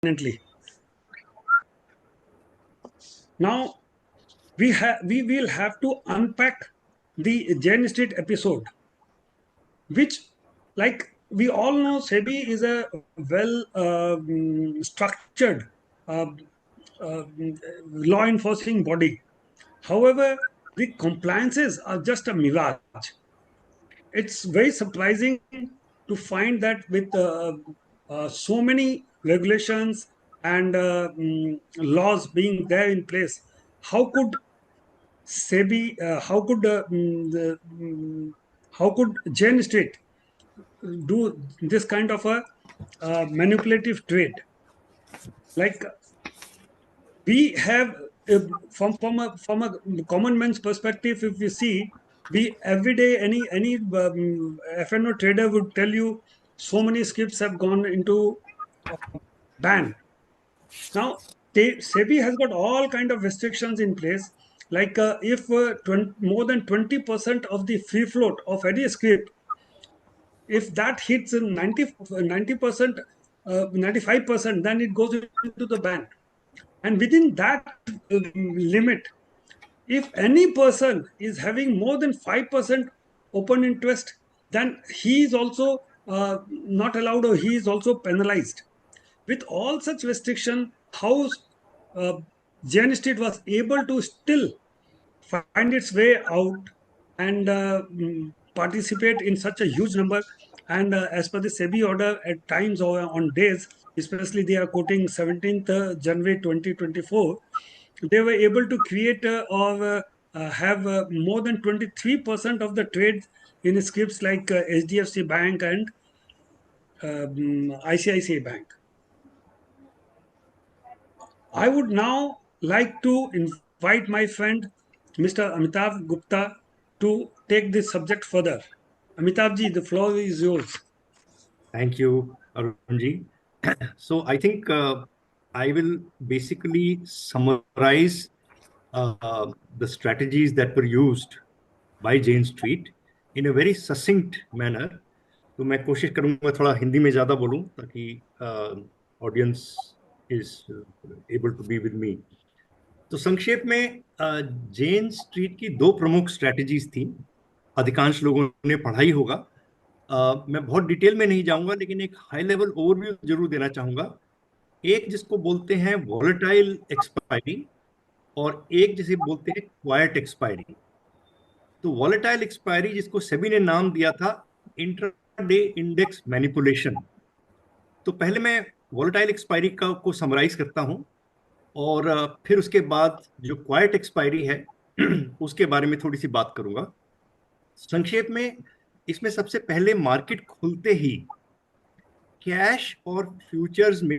permanently. Now we will have to unpack the Jane Street episode, which, like we all know, SEBI is a well structured uh, uh, law enforcing body. However, the compliances are just a mirage. It's very surprising to find that with so many regulations and laws being there in place, how could SEBI, how could Jane Street do this kind of a manipulative trade? Like we have, from a common man's perspective, if we see, we every day any FNO trader would tell you so many skips have gone into ban. Now SEBI has got all kind of restrictions in place. Like if 20, more than 20% of the free float of any script, if that hits 90%, 95%, then it goes into the ban. And within that limit, if any person is having more than 5% open interest, then he is also not allowed, or he is also penalized. With all such restriction, how uh, Jane Street was able to still find its way out and participate in such a huge number. And as per the SEBI order, at times or on days, especially they are quoting 17th January 2024, they were able to create or have more than 23% of the trades in scripts like HDFC Bank and ICICI Bank. I would now like to invite my friend Mr. Amitabh Gupta to take this subject further. Amitabh ji, the floor is yours. Thank you, Arunji. So I think I will basically summarize the strategies that were used by Jane Street in a very succinct manner. तो मैं कोशिश करूंगा थोड़ा हिंदी में ज्यादा बोलूं ताकि audience is able to be with me. तो संक्षेप में जेन स्ट्रीट की दो प्रमुख स्ट्रेटजीज थी. अधिकांश लोगों ने पढ़ा ही होगा. मैं बहुत डिटेल में नहीं जाऊंगा, लेकिन एक हाई लेवल ओवरव्यू जरूर देना चाहूंगा. एक जिसको बोलते हैं वॉलेटाइल एक्सपायरी और एक जिसे बोलते हैं क्वाइट एक्सपायरी. तो वॉलेटाइल एक्सपायरी जिसको सेबी ने नाम दिया था इंट्राडे इंडेक्स मैनिपुलेशन. तो पहले मैं वॉलेटाइल एक्सपायरी का को समराइज करता हूं और फिर उसके बाद जो क्वाइट एक्सपायरी है उसके बारे में थोड़ी सी बात करूंगा. संक्षेप में इसमें सबसे पहले मार्केट खुलते ही कैश और फ्यूचर्स में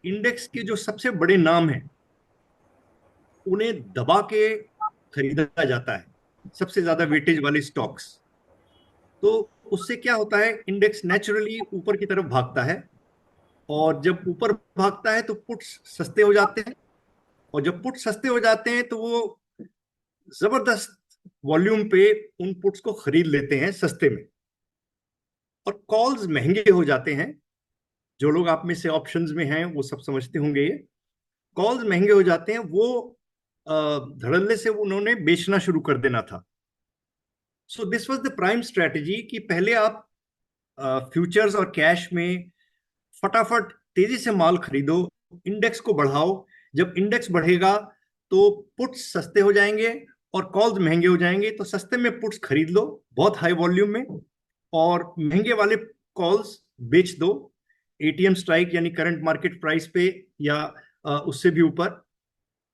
इंडेक्स के जो सबसे बड़े नाम हैं उन्हें दबा के खरीदा जाता है, सबसे ज्यादा वेटेज वाले स्टॉक्स. तो उससे क्या होता है, इंडेक्स नेचुरली ऊपर की तरफ भागता है और जब ऊपर भागता है तो पुट्स सस्ते हो जाते हैं और जब पुट्स सस्ते हो जाते हैं तो वो जबरदस्त वॉल्यूम पे उन पुट्स को खरीद लेते हैं सस्ते में और कॉल्स महंगे हो जाते हैं. जो लोग आप में से ऑप्शंस में हैं वो सब समझते होंगे. ये कॉल्स महंगे हो जाते हैं, वो धड़ल्ले से उन्होंने बेचना शुरू कर देना था. So this was the prime strategy कि पहले आप फ्यूचर्स और कैश में फटाफट तेजी से माल खरीदो, इंडेक्स को बढ़ाओ. जब इंडेक्स बढ़ेगा तो पुट्स सस्ते हो जाएंगे और कॉल्स महंगे हो जाएंगे, तो सस्ते में पुट्स खरीद लो बहुत हाई वॉल्यूम में और महंगे वाले कॉल्स बेच दो एटीएम स्ट्राइक यानी करंट मार्केट प्राइस पे या उससे भी ऊपर.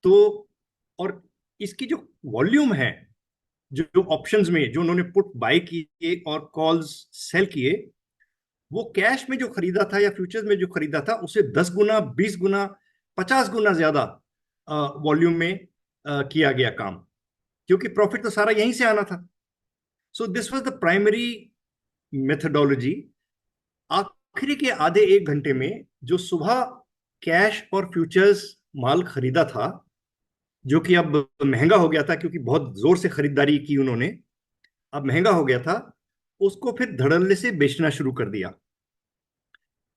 तो और इसकी जो वॉल्यूम है, जो ऑप्शंस में जो उन्होंने पुट बाय किए और कॉल्स सेल किए, वो कैश में जो खरीदा था या फ्यूचर्स में जो खरीदा था उसे 10 गुना, 20 गुना, 50 गुना ज्यादा वॉल्यूम में किया गया काम, क्योंकि प्रॉफिट तो सारा यहीं से आना था. So this was the primary methodology. आखिरी के आधे एक घंटे में जो सुबह कैश और फ्यूचर्स माल खरीदा था, जो कि अब महंगा हो गया था क्योंकि बहुत जोर से खरीदारी की उन्होंने, अब महंगा हो गया था, उसको फिर धड़ल्ले से बेचना शुरू कर दिया.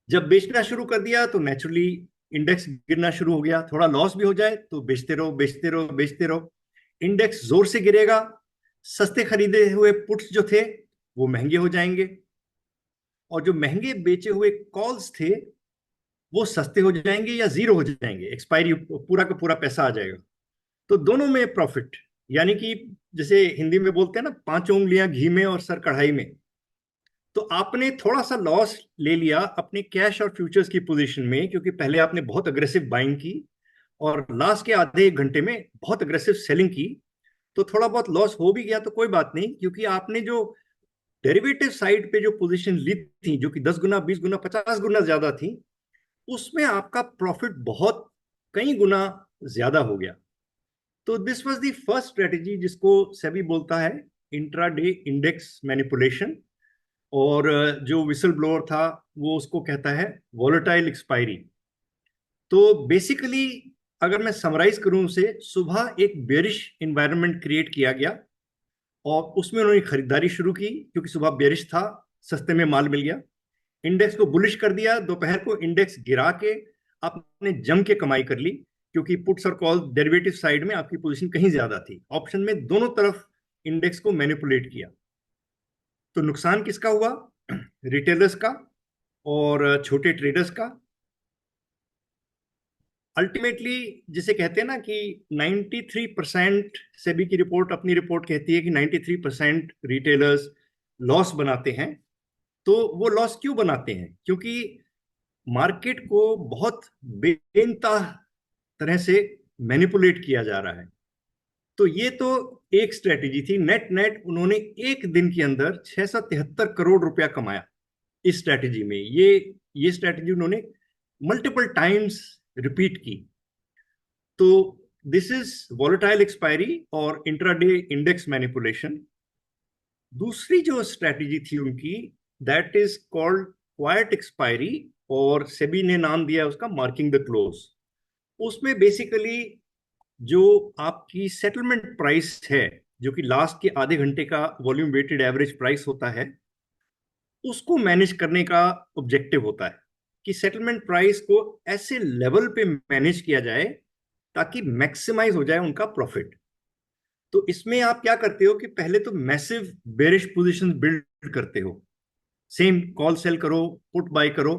जब बेचना शुरू कर दिया तो नेचुरली इंडेक्स गिरना शुरू हो गया। थोड़ा लॉस भी हो जाए तो बेचते रहो बेचते रहो बेचते रहो, इंडेक्स जोर से गिरेगा, सस्ते खरीदे हुए पुट्स जो थे वो महंगे हो जाएंगे, और जो महंगे बेचे हुए कॉल्स थे वो सस्ते हो जाएंगे या जीरो हो जाएंगे, एक्सपायरी पूरा का पूरा पैसा आ जाएगा। तो दोनों में प्रॉफिट, यानी कि जैसे हिंदी में बोलते हैं ना, पांचों उंगलियां घी में और सर कढ़ाई में। तो आपने थोड़ा सा लॉस ले लिया अपने कैश और फ्यूचर्स की पोजीशन में, क्योंकि पहले आपने बहुत अग्रेसिव बाइंग की और लास्ट के आधे एक घंटे में बहुत अग्रेसिव सेलिंग की। तो थोड़ा बहुत लॉस हो भी गया तो कोई बात नहीं, क्योंकि आपने जो डेरिवेटिव साइड पे जो पोजीशन ली थी, जो कि 10 गुना 20 गुना 50 गुना ज्यादा थी, उसमें आपका प्रॉफिट बहुत कई गुना ज्यादा हो गया। तो this was the first strategy जिसको सेबी बोलता है इंट्राडे इंडेक्स मैनिपुलेशन, और जो विसल ब्लोअर था वो उसको कहता है वॉलेटाइल एक्सपायरी। तो बेसिकली अगर मैं समराइज करूं उसे, सुबह एक बेरिश इन्वायरमेंट क्रिएट किया गया और उसमें उन्होंने खरीदारी शुरू की, क्योंकि सुबह बेरिश था, सस्ते में माल मिल गया। इंडेक्स को बुलिश कर दिया, दोपहर को इंडेक्स गिरा के आपने जम के कमाई कर ली, क्योंकि पुट्स और कॉल डेरिवेटिव साइड में आपकी पोजीशन कहीं ज्यादा थी, ऑप्शन में दोनों तरफ इंडेक्स को मैनिपुलेट किया। तो नुकसान किसका हुआ? रिटेलर्स का और छोटे ट्रेडर्स का। अल्टीमेटली जिसे कहते हैं ना कि 93%, सेबी की रिपोर्ट अपनी रिपोर्ट कहती है कि 93% रिटेलर्स लॉस बनाते हैं। तो वो लॉस क्यों बनाते हैं? क्योंकि मार्केट को बहुत बेनताह तरह से मैनिपुलेट किया जा रहा है। तो ये तो एक स्ट्रेटेजी थी। नेट नेट उन्होंने एक दिन के अंदर 673 करोड़ रुपया कमाया इस स्ट्रेटेजी में। ये स्ट्रेटेजी उन्होंने मल्टीपल टाइम्स रिपीट की। तो दिस इज वॉलेटाइल एक्सपायरी और इंट्राडे इंडेक्स मैनिपुलेशन। दूसरी जो स्ट्रेटेजी थी उनकी, that is called quite expiry, और सेबी ने नाम दिया उसका मार्किंग द क्लोज। उसमें बेसिकली जो आपकी सेटलमेंट प्राइस है, जो कि लास्ट के आधे घंटे का वॉल्यूम वेटेड एवरेज प्राइस होता है, उसको मैनेज करने का ऑब्जेक्टिव होता है कि सेटलमेंट प्राइस को ऐसे लेवल पे मैनेज किया जाए ताकि मैक्सिमाइज हो जाए उनका प्रॉफिट। तो इसमें आप क्या करते हो कि पहले तो मैसिव बेरिश पोजीशन बिल्ड करते हो, सेम कॉल सेल करो, पुट बाय करो,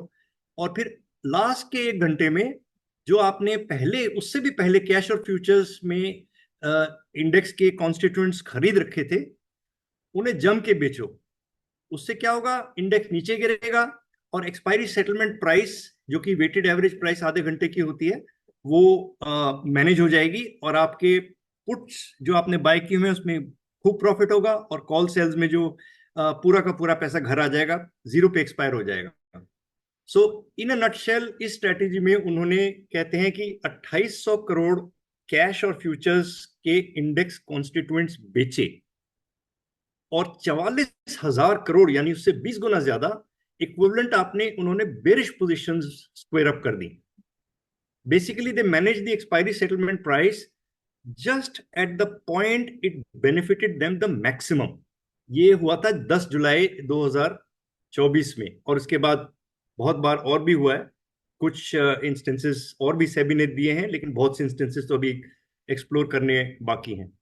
और फिर लास्ट के एक घंटे में जो आपने पहले, उससे भी पहले कैश और फ्यूचर्स में इंडेक्स के कॉन्स्टिट्यूएंट्स खरीद रखे थे, उन्हें जम के बेचो। उससे क्या होगा? इंडेक्स नीचे गिरेगा और एक्सपायरी सेटलमेंट प्राइस, जो कि वेटेड एवरेज प्राइस आधे घंटे की होती है, वो मैनेज हो जाएगी, और आपके पुट्स जो आपने बाय किए हुए हैं उसमें खूब प्रॉफिट होगा, और कॉल सेल्स में जो पूरा का पूरा पैसा घर आ जाएगा, जीरो पे एक्सपायर हो जाएगा। सो इन अ नटशेल इस स्ट्रेटेजी में उन्होंने कहते हैं कि 2800 करोड़ कैश और फ्यूचर्स के इंडेक्स कॉन्स्टिट्यूएंट्स बेचे, और 44,000 करोड़ यानी उससे 20 गुना ज्यादा इक्विवेलेंट आपने उन्होंने बेरिश पोजीशंस स्क्वायर अप कर दी। Basically they manage the expiry settlement price just at the point it benefited them the maximum. ये हुआ था 10 जुलाई 2024 में, और इसके बाद बहुत बार और भी हुआ है। कुछ इंस्टेंसेस और भी सेबी ने दिए हैं, लेकिन बहुत से इंस्टेंसेस तो अभी एक्सप्लोर करने बाकी हैं।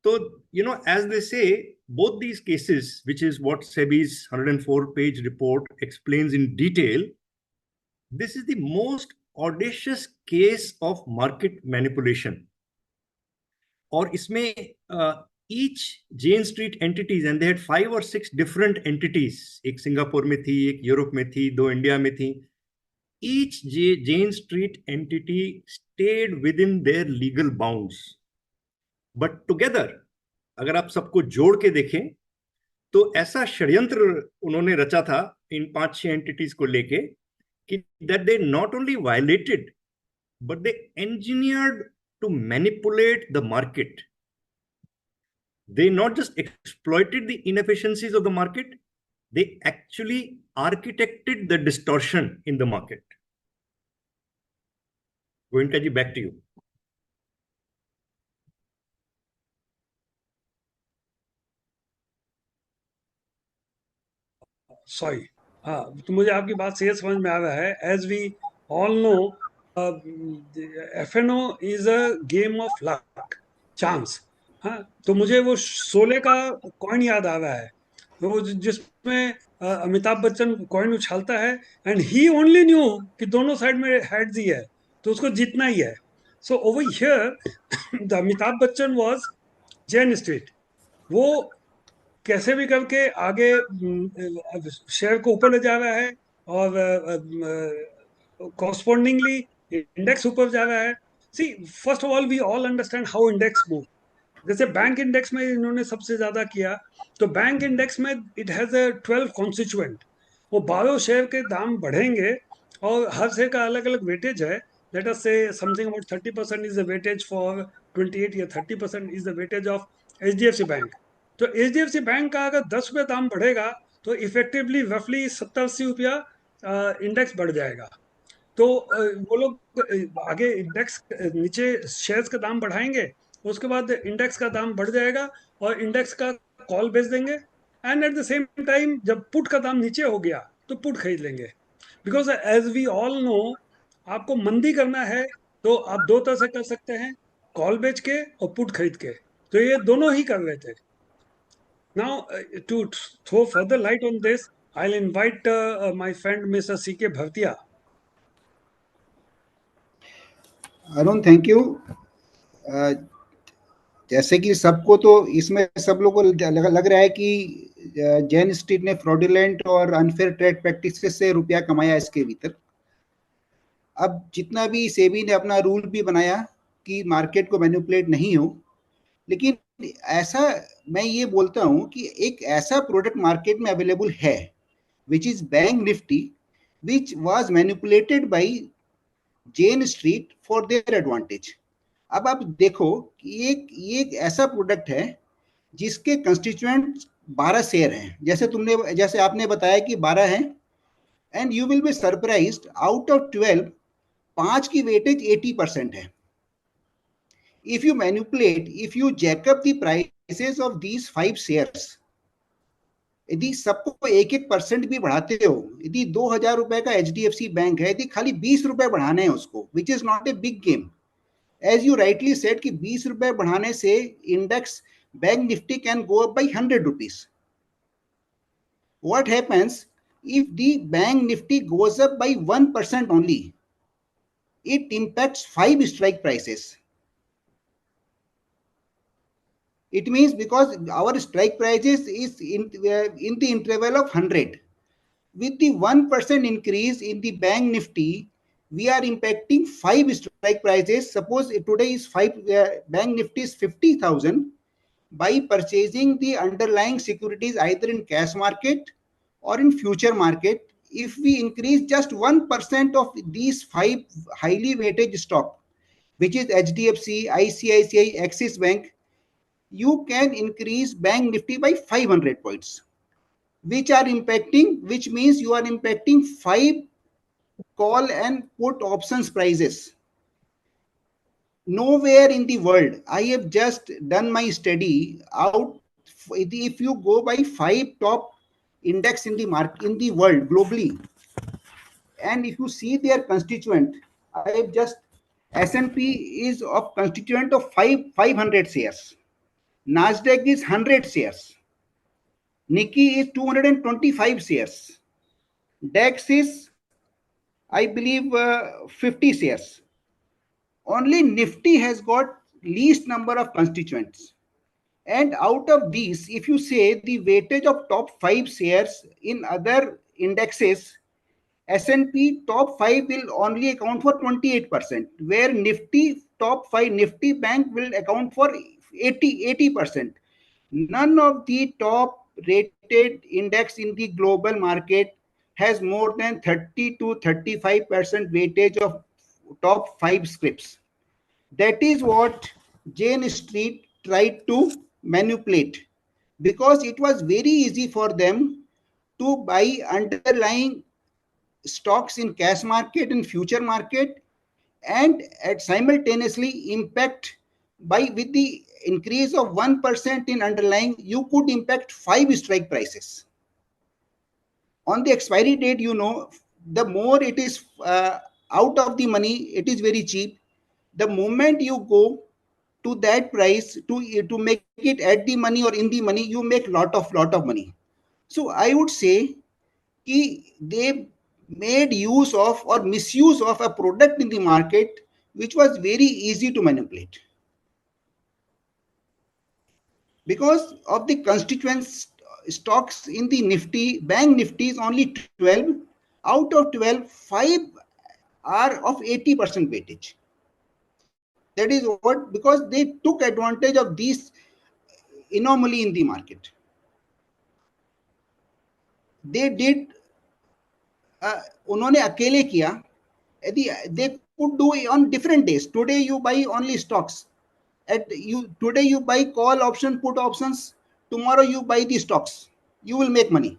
So, as they say, both these cases, which is what SEBI's 104-page report explains in detail, this is the most audacious case of market manipulation. और इसमें each Jane Street entities, and they had 5 or 6 different entities, एक Singapore में थी, एक Europe में थी, 2 India में थी। Each Jane Street entity stayed within their legal bounds. But together, अगर आप सबको जोड़ के देखें तो ऐसा षड्यंत्र उन्होंने रचा था इन 5-6 एंटिटीज को लेके कि that they not only violated but they engineered to manipulate the market. They not just exploited the inefficiencies of the market, they actually architected the distortion in the market. Goenka ji, back to you. Sorry. हाँ, तो मुझे आपकी बात से ये समझ में आ रहा है, as we all know, FNO is a game of luck, chance. हाँ, तो मुझे वो शोले का कॉइन याद आ रहा है, वो जिसमें अमिताभ बच्चन कॉइन उछालता है, एंड ही ओनली न्यू कि दोनों साइड में हेड्स ही है, तो उसको जीतना ही है। So over here the Amitabh Bachchan was Jain street. वो कैसे भी करके आगे शेयर को ऊपर ले जा रहा है, और कॉरस्पॉन्डिंगली इंडेक्स ऊपर जा रहा है। See, first of all we all understand how index move. जैसे बैंक इंडेक्स में इन्होंने सबसे ज्यादा किया, तो बैंक इंडेक्स में इट हैज अ 12 कॉन्स्टिट्यूएंट। वो 12 शेयर के दाम बढ़ेंगे, और हर शेयर का अलग अलग वेटेज है। Let us say something about 30% is the weightage for 28, या 30% is the weightage of H D F C bank. तो H D F C bank का अगर 10 रुपये दाम बढ़ेगा, तो इफेक्टिवली रफली 70-80 रुपया इंडेक्स बढ़ जाएगा। तो वो लोग आगे इंडेक्स नीचे शेयर्स का दाम बढ़ाएंगे, उसके बाद इंडेक्स का दाम बढ़ जाएगा, और इंडेक्स का कॉल बेच देंगे। And at the same time जब पुट का दाम नीचे हो गया, तो पुट खरीद लेंगे। Because as we all know, आपको मंदी करना है तो आप दो तरह से कर सकते हैं, कॉल बेच के और पुट खरीद के। तो ये दोनों ही कर रहे थे। Now, to throw further light on this, I'll invite my friend Mr. C.K. Bhartia. Arun, thank you. जैसे कि सबको तो इसमें सब लोगों को लग रहा है कि जैन स्ट्रीट ने फ्रॉडुलेंट और अनफेयर ट्रेड प्रैक्टिसेस से रुपया कमाया इसके भीतर। अब जितना भी सेबी ने अपना रूल भी बनाया कि मार्केट को मैनिपुलेट नहीं हो, लेकिन ऐसा मैं ये बोलता हूं कि एक ऐसा प्रोडक्ट मार्केट में अवेलेबल है which is bank Nifty, which was manipulated by Jane Street for their advantage. अब आप देखो कि ये एक ऐसा प्रोडक्ट है जिसके कंस्टिट्यूएंट 12 शेयर हैं, जैसे आपने बताया कि 12 हैं, and you will be surprised, out of 12, 5 की वेटेज 80% है। If you manipulate, if you jack up the prices of these 5 shares, यदि सबको 1-1% भी बढ़ाते हो, यदि 2000 रुपए का एचडीएफसी बैंक है, यदि खाली 20 रुपए बढ़ाने हैं उसको, which is not a big game, as you rightly said कि 20 रुपए बढ़ाने से index bank Nifty can go up by 100 rupees. What happens if the bank nifty goes up by 1% only? It impacts 5 strike prices. It means because our strike prices is in the interval of 100. With the 1% increase in the bank nifty, we are impacting 5 strike prices. Suppose today is 5, bank nifty is 50,000. By purchasing the underlying securities either in cash market or in future market, if we increase just 1% of these 5 highly weighted stock, which is HDFC, ICICI, Axis Bank, you can increase bank nifty by 500 points, which means you are impacting 5 call and put options prices. Nowhere in the world, I have just done my study out, if you go by 5 top index in the market in the world globally, and if you see their constituent, I have just, S&P is of constituent of 500 shares, Nasdaq is 100 shares, Nikkei is 225 shares, DAX is, I believe, 50 shares. Only Nifty has got least number of constituents. And out of these, if you say the weightage of top 5 shares in other indexes, S&P top 5 will only account for 28%, where Nifty top 5 Nifty bank will account for 80%. None of the top rated index in the global market has more than 30 to 35% weightage of top 5 scripts. That is what Jane Street tried to manipulate, because it was very easy for them to buy underlying stocks in cash market and future market, and at simultaneously impact by, with the increase of 1% in underlying, you could impact 5 strike prices. On the expiry date, the more it is out of the money, it is very cheap. The moment you go to that price to make it at the money or in the money, you make lot of money. So I would say they made use of or misuse of a product in the market which was very easy to manipulate, because of the constituent stocks in the Nifty. Bank Nifty is only 12. Out of 12, 5 are of 80% weightage. That is what, because they took advantage of this anomaly in the market. They did, उन्होंने अकेले किया. They could do it on different days. Today you buy only stocks. Today you buy call option, put options. Tomorrow you buy the stocks. You will make money.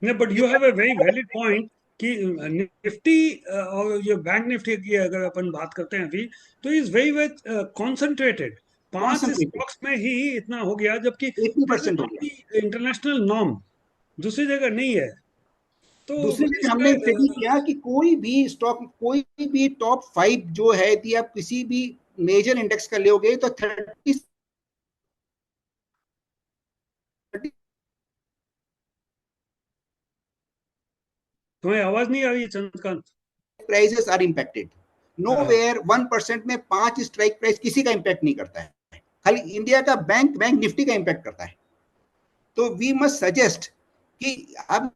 No, but you have a very valid point कि Nifty और ये bank Nifty की अगर अपन बात करते हैं अभी, तो is very very concentrated. 5 stocks में ही इतना हो गया, जबकि 80% हो गया. इंटरनेशनल नॉर्म दूसरी जगह नहीं है. तो दूसरी चीज हमने स्टडी किया कि कोई भी स्टॉक, कोई भी टॉप 5 जो है, यदि आप किसी भी मेजर इंडेक्स का लोगे तो 30 तुम्हें आवाज नहीं आ रही है Chandrakant. Prices are impacted. Nowhere 1% में 5 स्ट्राइक प्राइस किसी का इंपैक्ट नहीं करता है. खाली इंडिया का बैंक निफ्टी का इंपैक्ट करता है. तो वी मस्ट सजेस्ट कि अब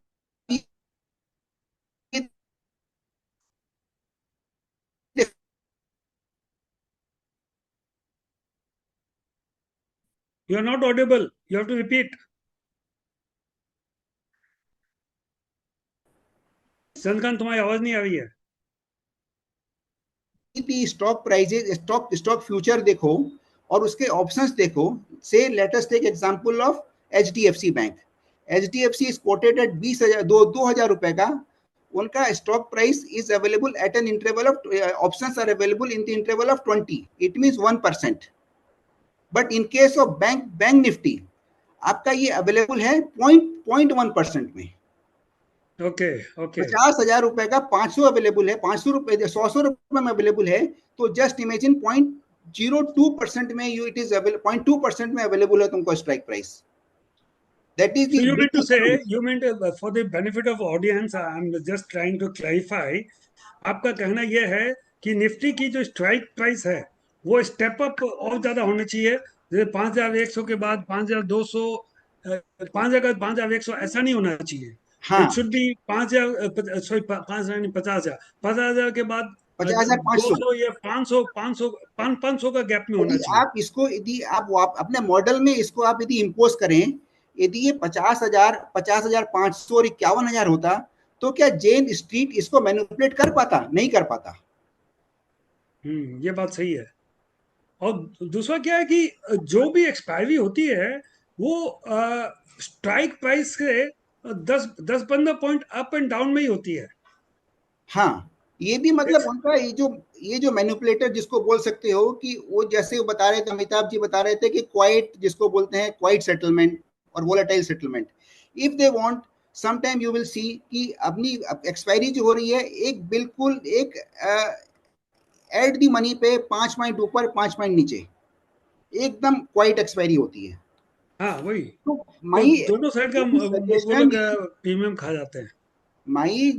You are not audible. You have to repeat. Chandrakant, तुम्हारी आवाज नहीं आ रही है. स्टॉक प्राइजेस, स्टॉक फ्यूचर देखो और उसके ऑप्शंस देखो. से let us take example of HDFC bank. HDFC is quoted at 20,000 रुपए का. उनका stock price is available at an interval of, options are available in the interval of 20. It means 1%. But in case of bank Nifty आपका ये available है 0.1% में. Okay. 50,000 रुपए का 500 available है, 500 रुपए 100 रुपए में अवेलेबल है. तो जस्ट इमेजिन 0.02% में इट इज 0.2% में अवेलेबल है तुमको strike price. That is the. So you meant for the benefit of audience, I'm just trying to clarify. आपका कहना यह है कि निफ्टी की जो स्ट्राइक प्राइस है वो स्टेप अप और ज्यादा होना चाहिए. जैसे 5,100 के बाद 5,200, 5,100 ऐसा नहीं होना चाहिए. It should be 5,000, sorry 50,000. 50,000 के बाद 50,500 या 500 का गैप में होना चाहिए. आप इसको यदि आप अपने मॉडल में इसको आप यदि इम्पोज करें, यदि ये 50,000, 50,500 और 51,000 होता, तो क्या जेन स्ट्रीट इसको मैनिपुलेट कर पाता? नहीं कर पाता. ये बात सही है. और दूसरा क्या है कि जो भी एक्सपायरी होती है वो स्ट्राइक प्राइस से 10-15 पॉइंट अप एंड डाउन में ही होती है. हाँ, ये भी मतलब उनका ये जो मैनिपुलेटर जिसको बोल सकते हो, कि वो जैसे वो बता रहे थे, अमिताभ जी बता रहे थे कि क्वाइट, जिसको बोलते हैं क्वाइट सेटलमेंट और volatile settlement. If they want, some time you will see कि अपनी एक्सपायरी जो हो रही है एक बिल्कुल एक एट दी मनी पे 5 पॉइंट ऊपर 5 पॉइंट नीचे एकदम क्वाइट एक्सपायरी होती है. हाँ वही. तो दोनों साइड का प्रीमियम खा जाते हैं. माई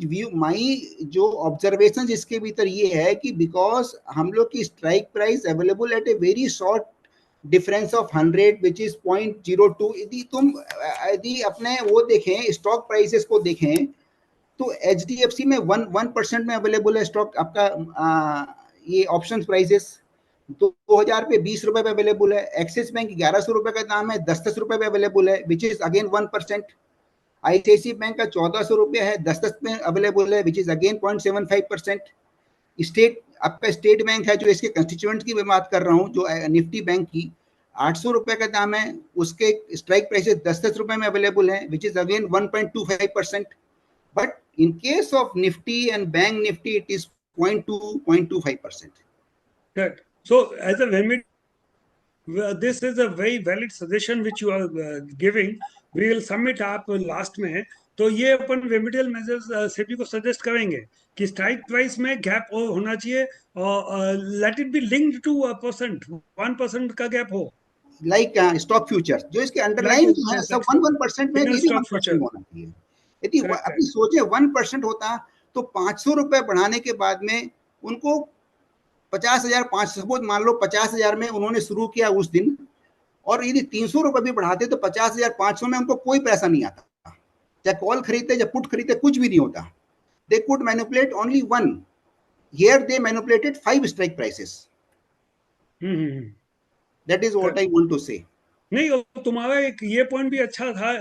जो ऑब्जर्वेशन इसके भीतर ये है कि बिकॉज हम लोग की strike price available at a very short difference of 100 which is 0.02. यदि अपने वो देखें, स्टॉक प्राइसेस को देखें, तो HDFC में 1% में अवेलेबल है स्टॉक आपका. ये ऑप्शन प्राइसेस 2000 पे 20 रुपए पे अवेलेबल है. एक्सिस बैंक 1100 रुपए का दाम है, 10 रुपए पे अवेलेबल है, which is again 1%. ICICI bank का 1400 रुपया है, 10 में अवेलेबल है, विच इज अगेन 0.75%. स्टेट, आपका स्टेट बैंक है जो इसके कंस्टिट्यूएंट की मैं बात कर रहा हूँ, जो निफ्टी बैंक की 800 रुपए का दाम है, उसके स्ट्राइक प्राइसेस 10 रुपए में अवेलेबल है, which is again 1.25%. But in case of Nifty and bank Nifty it is 0.25%. Right. So as a remedy, this is a very valid suggestion which you are giving, we will submit आप last में, तो ये अपन remedial measures SEBI को suggest करेंगे कि strike price में gap होना चाहिए, और let it be linked to 1% का गैप हो, लाइक स्टॉक फ्यूचर जो इसके लाइक अंडरलाइन जो है सब 1% में, सिंगल ये भी स्टॉक 1% फ्यूचर। होना चाहिए। यदि करेक्ट अपनी करेक्ट। सोचे 1% होता तो 500 रुपए बढ़ाने के बाद में उनको 50,000, 500 सपोज मान लो 50,000 में उन्होंने शुरू किया उस दिन, और यदि 300 रुपए भी बढ़ाते तो 50,500 में उनको कोई पैसा नहीं आता, चाहे कॉल खरीदते या पुट खरीदते कुछ भी नहीं होता। They could manipulate only one, here they manipulated 5 strike prices. Hmm. That is what I want to say. नहीं, और तुम्हारा एक ये पॉइंट भी अच्छा था,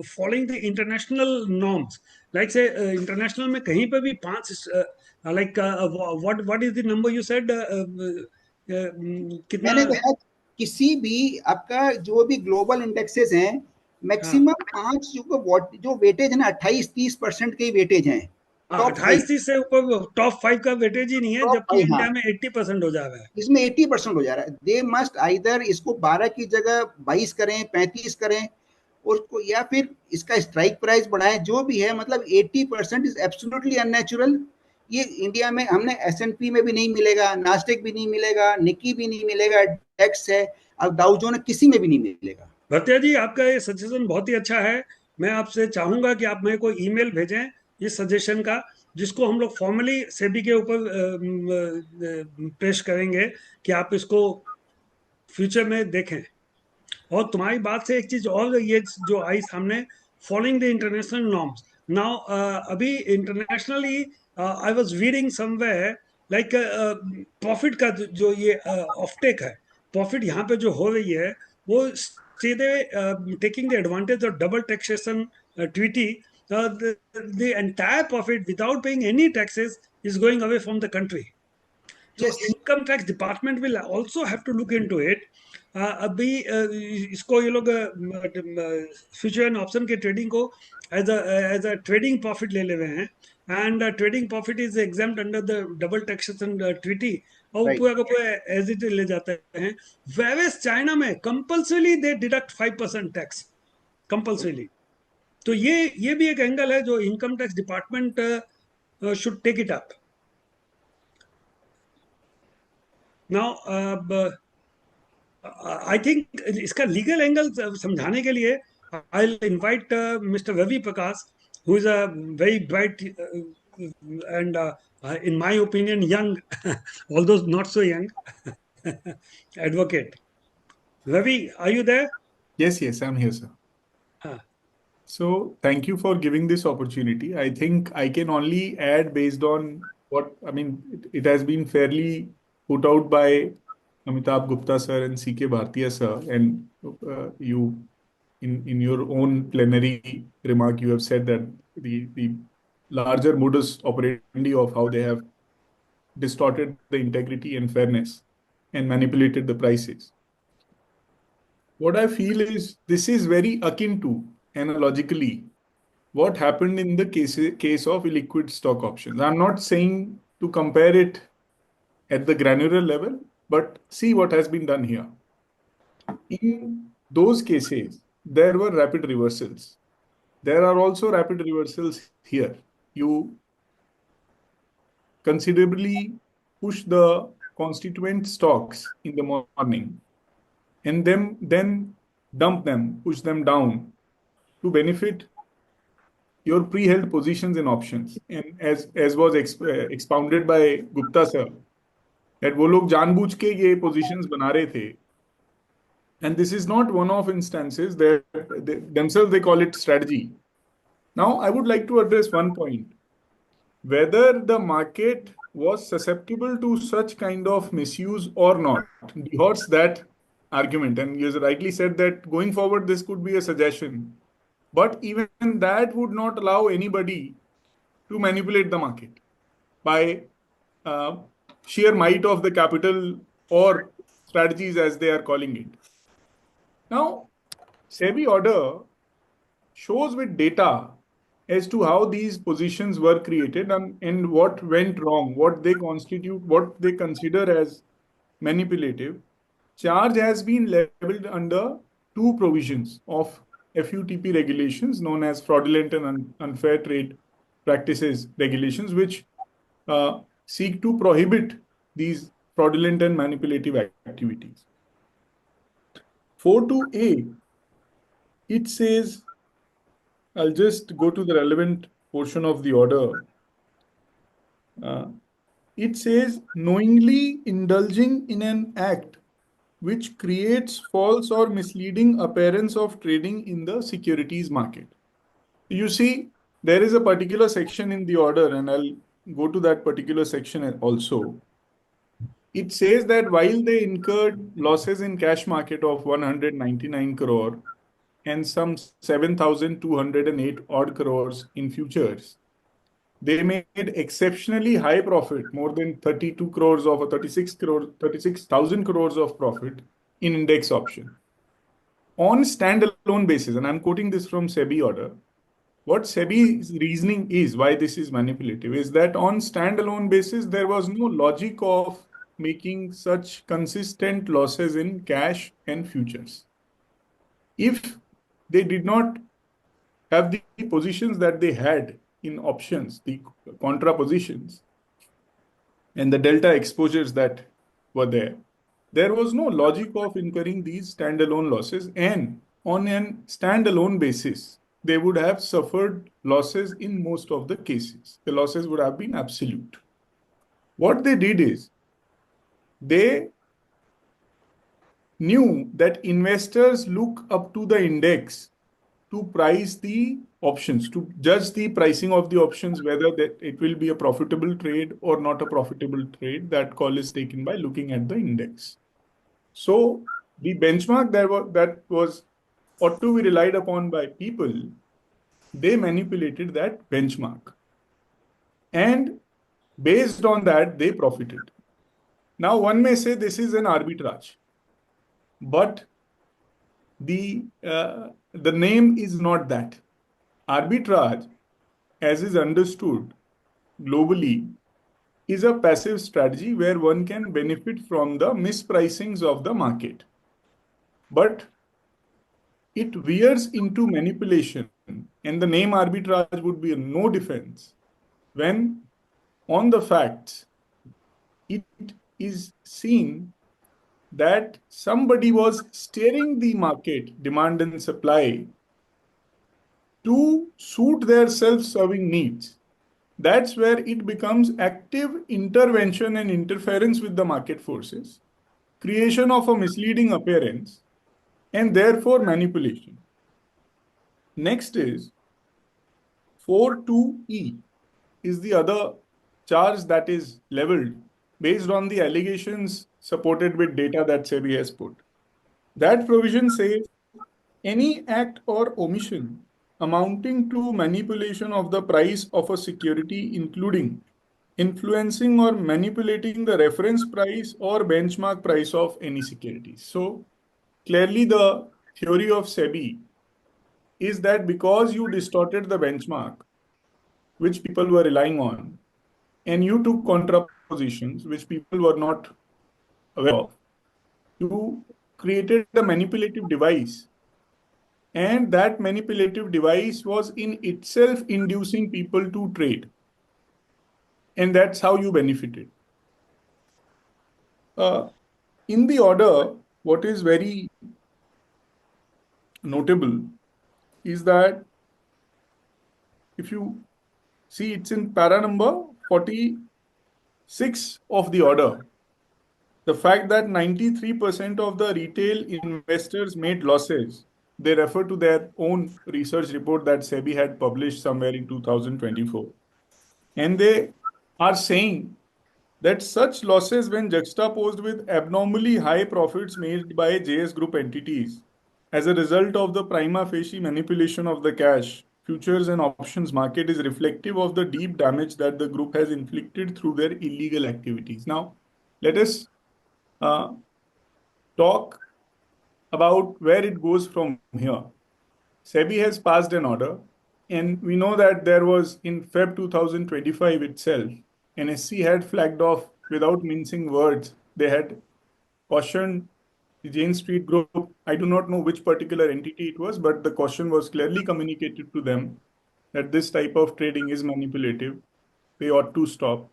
following the international norms, like से इंटरनेशनल में कहीं पे भी पांच, like what what is the number you said, कितना? मैंने कहा किसी भी आपका जो भी ग्लोबल इंडेक्सेस हैं, हाँ मैक्सिमम 5 जो वेटेज है ना, 28-30% के वेटेज हैं। हाँ, टॉप 28-30 से ऊपर टॉप 5 का वेटेज ही नहीं है, जबकि 5, हाँ, इंडिया में 80% हो जा रहा है। इसमें 80% हो जा रहा है। दे मस्ट आइदर इसको 12 की जगह 22 करें, 35 करें, उसको, या फिर इसका स्ट्राइक प्राइस बढ़ाएं, जो भी है, मतलब 80% इज एब्सोल्युटली अननेचुरल। ये इंडिया में हमने S&P में भी नहीं मिलेगा, नास्टेक भी नहीं मिलेगा, निकी भी नहीं मिलेगा, डेक्स है, अब डाउ जोन्स किसी में भी नहीं मिलेगा। भरतिया जी, आपका ये सजेशन बहुत ही अच्छा है। मैं आपसे चाहूंगा कि आप मेरे को ईमेल भेजें इस सजेशन का, जिसको हम लोग फॉर्मली सेबी के ऊपर पेश करेंगे कि आप इसको फ्यूचर में देखें। और तुम्हारी बात से एक चीज और ये जो आई सामने, following the international norms. Now अभी internationally I was reading somewhere, like profit का जो ये ऑफटेक है, प्रॉफिट यहाँ पे जो हो रही है, वो सीधे taking the advantage of double taxation treaty, the entire profit without paying any taxes is going away from the country. So yes, income tax department will also have to look into it. अभी इसको ये लोग future and option के trading को as a trading profit ले हुए हैं, and trading profit is examined under the double taxation treaty, और वो राइट। पूरा का पूरा एज इट ले जाते हैं। वेरेस चाइना में compulsory they deduct 5% tax, compulsorily. तो ये भी एक एंगल है जो income tax department should take it up now. I think इसका लीगल एंगल समझाने के लिए I will invite mister Ravi Prakash, who is a very bright and in my opinion young, although not so young, advocate. Ravi, are you there? Yes, I'm here, sir. Uh, So thank you for giving this opportunity. I think I can only add based on what, I mean, it has been fairly put out by Amitabh Gupta sir and C.K. Bhartiya sir, and you, in your own plenary remark, you have said that the larger modus operandi of how they have distorted the integrity and fairness and manipulated the prices. What I feel is this is very akin to, analogically, what happened in the case of illiquid stock options. I'm not saying to compare it at the granular level, but see what has been done here. In those cases, there were rapid reversals. There are also rapid reversals here. You considerably push the constituent stocks in the morning and then dump them, push them down to benefit your pre-held positions in options. And as was expounded by Gupta sir, that वो लोग जानबूझ के ये positions बना रहे थे. And this is not one-off instances. They themselves they call it strategy. Now I would like to address one point: whether the market was susceptible to such kind of misuse or not. Dehots that argument, and you rightly said that going forward this could be a suggestion. But even that would not allow anybody to manipulate the market by uh, sheer might of the capital or strategies as they are calling it. Now, SEBI order shows with data as to how these positions were created and what went wrong, what they constitute, what they consider as manipulative. Charge has been leveled under two provisions of FUTP regulations known as fraudulent and unfair trade practices regulations, which seek to prohibit these fraudulent and manipulative activities. 42A, it says, I'll just go to the relevant portion of the order. It says, knowingly indulging in an act which creates false or misleading appearance of trading in the securities market. You see, there is a particular section in the order, and I'll go to that particular section also. It says that while they incurred losses in cash market of 199 crore and some 7,208 odd crores in futures, they made exceptionally high profit, more than 32 crores of 36,000 crores of profit in index option. On standalone basis, and I'm quoting this from SEBI order, what SEBI's reasoning is why this is manipulative is that on standalone basis, there was no logic of making such consistent losses in cash and futures. If they did not have the positions that they had in options, the contra positions, and the delta exposures that were there was no logic of incurring these standalone losses. And on an standalone basis, they would have suffered losses in most of the cases. The losses would have been absolute. What they did is they knew that investors look up to the index to price the options, to judge the pricing of the options, whether that it will be a profitable trade or not a profitable trade. That call is taken by looking at the index. So the benchmark that was ought to be relied upon by people, they manipulated that benchmark. And based on that, they profited. Now, one may say this is an arbitrage, but the name is not that. Arbitrage, as is understood globally, is a passive strategy where one can benefit from the mispricings of the market. But it veers into manipulation, and the name arbitrage would be no defense when, on the facts, it is seen that somebody was steering the market, demand and supply, to suit their self-serving needs. That's where it becomes active intervention and interference with the market forces, creation of a misleading appearance, and therefore manipulation. Next is 42E is the other charge that is leveled based on the allegations supported with data that SEBI has put. That provision says any act or omission amounting to manipulation of the price of a security, including influencing or manipulating the reference price or benchmark price of any security. So clearly the theory of SEBI is that because you distorted the benchmark, which people were relying on, and you took contra positions, which people were not aware of, you created a manipulative device. And that manipulative device was in itself inducing people to trade. And that's how you benefited. In the order, what is very notable is that if you see, it's in para number 46 of the order. The fact that 93% of the retail investors made losses, they refer to their own research report that SEBI had published somewhere in 2024. And they are saying that such losses, when juxtaposed with abnormally high profits made by JS Group entities as a result of the prima facie manipulation of the cash, futures and options market, is reflective of the deep damage that the group has inflicted through their illegal activities. Now, let us talk about where it goes from here. SEBI has passed an order, and we know that there was in Feb 2025 itself, NSE had flagged off without mincing words. They had cautioned the Jane Street Group, I do not know which particular entity it was, but the caution was clearly communicated to them that this type of trading is manipulative. They ought to stop.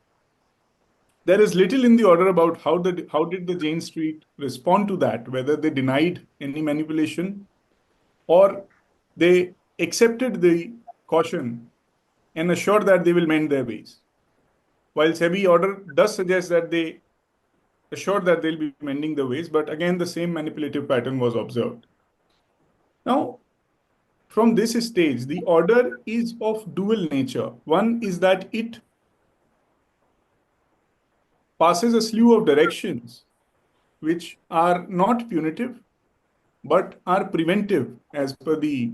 There is little in the order about how did the Jane Street respond to that, whether they denied any manipulation or they accepted the caution and assured that they will mend their ways. While SEBI order does suggest that they assured that they'll be mending the ways, but again, the same manipulative pattern was observed. Now, from this stage, the order is of dual nature. One is that it passes a slew of directions which are not punitive, but are preventive as per the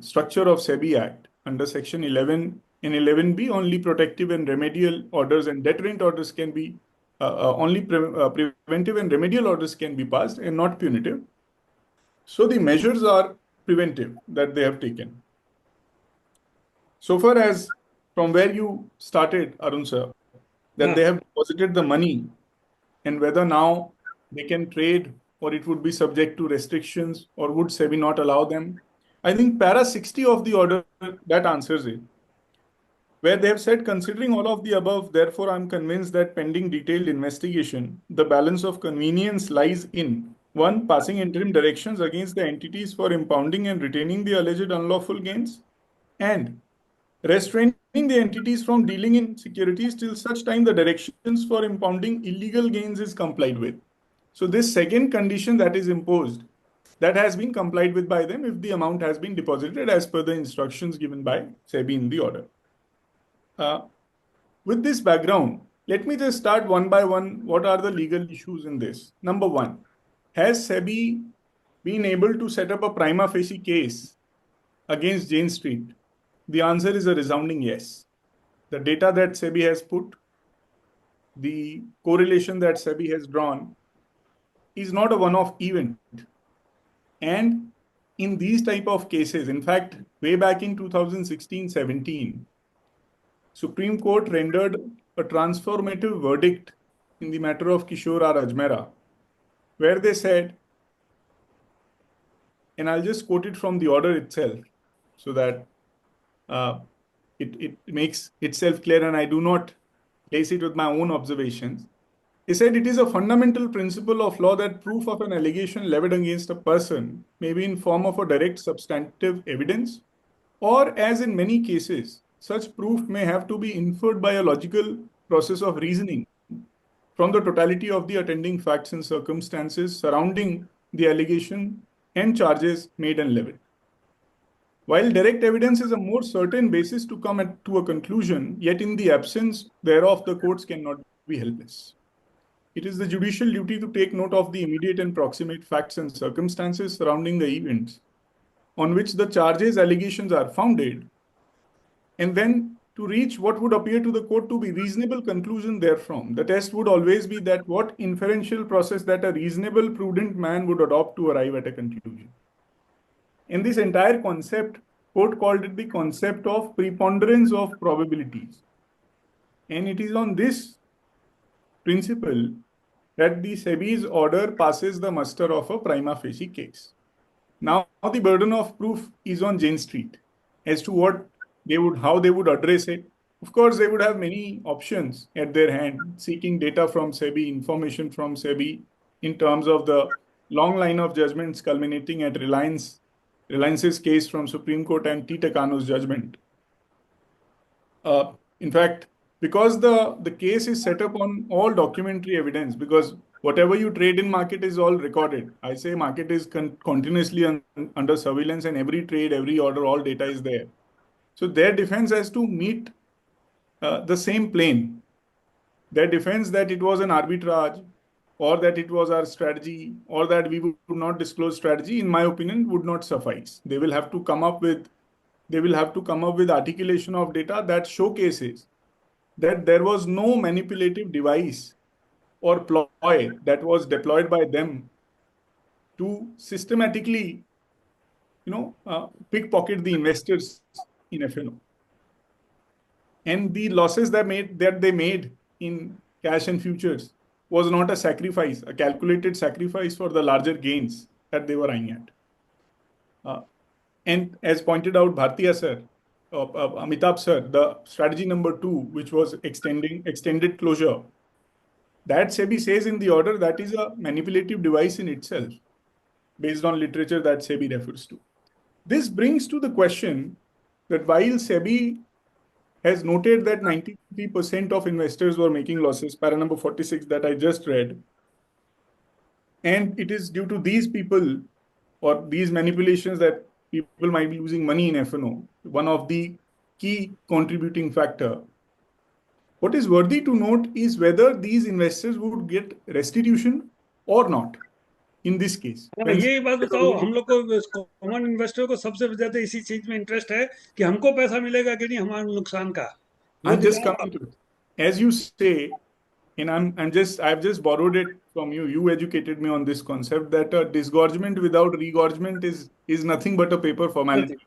structure of SEBI Act. Under Section 11 and 11B, only protective and remedial orders and deterrent orders can be preventive and remedial orders can be passed and not punitive. So the measures are preventive that they have taken. So far as from where you started, Arun sir, that they have deposited the money and whether now they can trade or it would be subject to restrictions or would SEBI not allow them? I think para 60 of the order that answers it, where they have said, considering all of the above, therefore I'm convinced that pending detailed investigation, the balance of convenience lies in 1. Passing interim directions against the entities for impounding and retaining the alleged unlawful gains, and restraining the entities from dealing in securities till such time the directions for impounding illegal gains is complied with. So this second condition that is imposed, that has been complied with by them if the amount has been deposited as per the instructions given by SEBI in the order. With this background, let me just start one by one. What are the legal issues in this? Number one, has SEBI been able to set up a prima facie case against Jane Street? The answer is a resounding yes. The data that SEBI has put, the correlation that SEBI has drawn is not a one-off event. And in these type of cases, in fact, way back in 2016-17, Supreme Court rendered a transformative verdict in the matter of Kishore R. Ajmera, where they said, and I'll just quote it from the order itself so that it makes itself clear and I do not place it with my own observations. He said it is a fundamental principle of law that proof of an allegation levied against a person may be in form of a direct substantive evidence, or as in many cases, such proof may have to be inferred by a logical process of reasoning from the totality of the attending facts and circumstances surrounding the allegation and charges made and levied. While direct evidence is a more certain basis to come to a conclusion, yet in the absence thereof, the courts cannot be helpless. It is the judicial duty to take note of the immediate and proximate facts and circumstances surrounding the events on which the charges, allegations are founded, and then to reach what would appear to the court to be reasonable conclusion therefrom. The test would always be that what inferential process that a reasonable, prudent man would adopt to arrive at a conclusion. In this entire concept, court called it the concept of preponderance of probabilities. And it is on this principle that the SEBI's order passes the muster of a prima facie case. Now the burden of proof is on Jane Street as to how they would address it. Of course, they would have many options at their hand, seeking data from SEBI, information from SEBI in terms of the long line of judgments culminating at Reliance's case from Supreme Court and T. Takano's judgment. In fact, because the case is set up on all documentary evidence, because whatever you trade in market is all recorded. I say market is continuously under surveillance and every trade, every order, all data is there. So their defense has to meet the same plane. Their defense that it was an arbitrage or that it was our strategy or that we would not disclose strategy, in my opinion, would not suffice. They will have to come up with articulation of data that showcases that there was no manipulative device or ploy that was deployed by them to systematically, pickpocket the investors in FNO. And the losses that they made in cash and futures was not a sacrifice, a calculated sacrifice for the larger gains that they were eyeing at. And as pointed out Bhartiya sir, Amitabh sir, the strategy number 2, which was extended closure, that SEBI says in the order that is a manipulative device in itself, based on literature that SEBI refers to. This brings to the question that while SEBI has noted that 93% of investors were making losses, para number 46 that I just read, and it is due to these people or these manipulations that people might be losing money in F&O, one of the key contributing factor. What is worthy to note is whether these investors would get restitution or not in this case. यही बात बताओ, हम लोग को common investor को सबसे ज्यादा इसी चीज में इंटरेस्ट है कि हमको पैसा मिलेगा कि नहीं हमारे नुकसान का. I'm just coming to it. As you say, and I've just borrowed it from you. You educated me on this concept that a disgorgement without regorgement is nothing but a paper formality.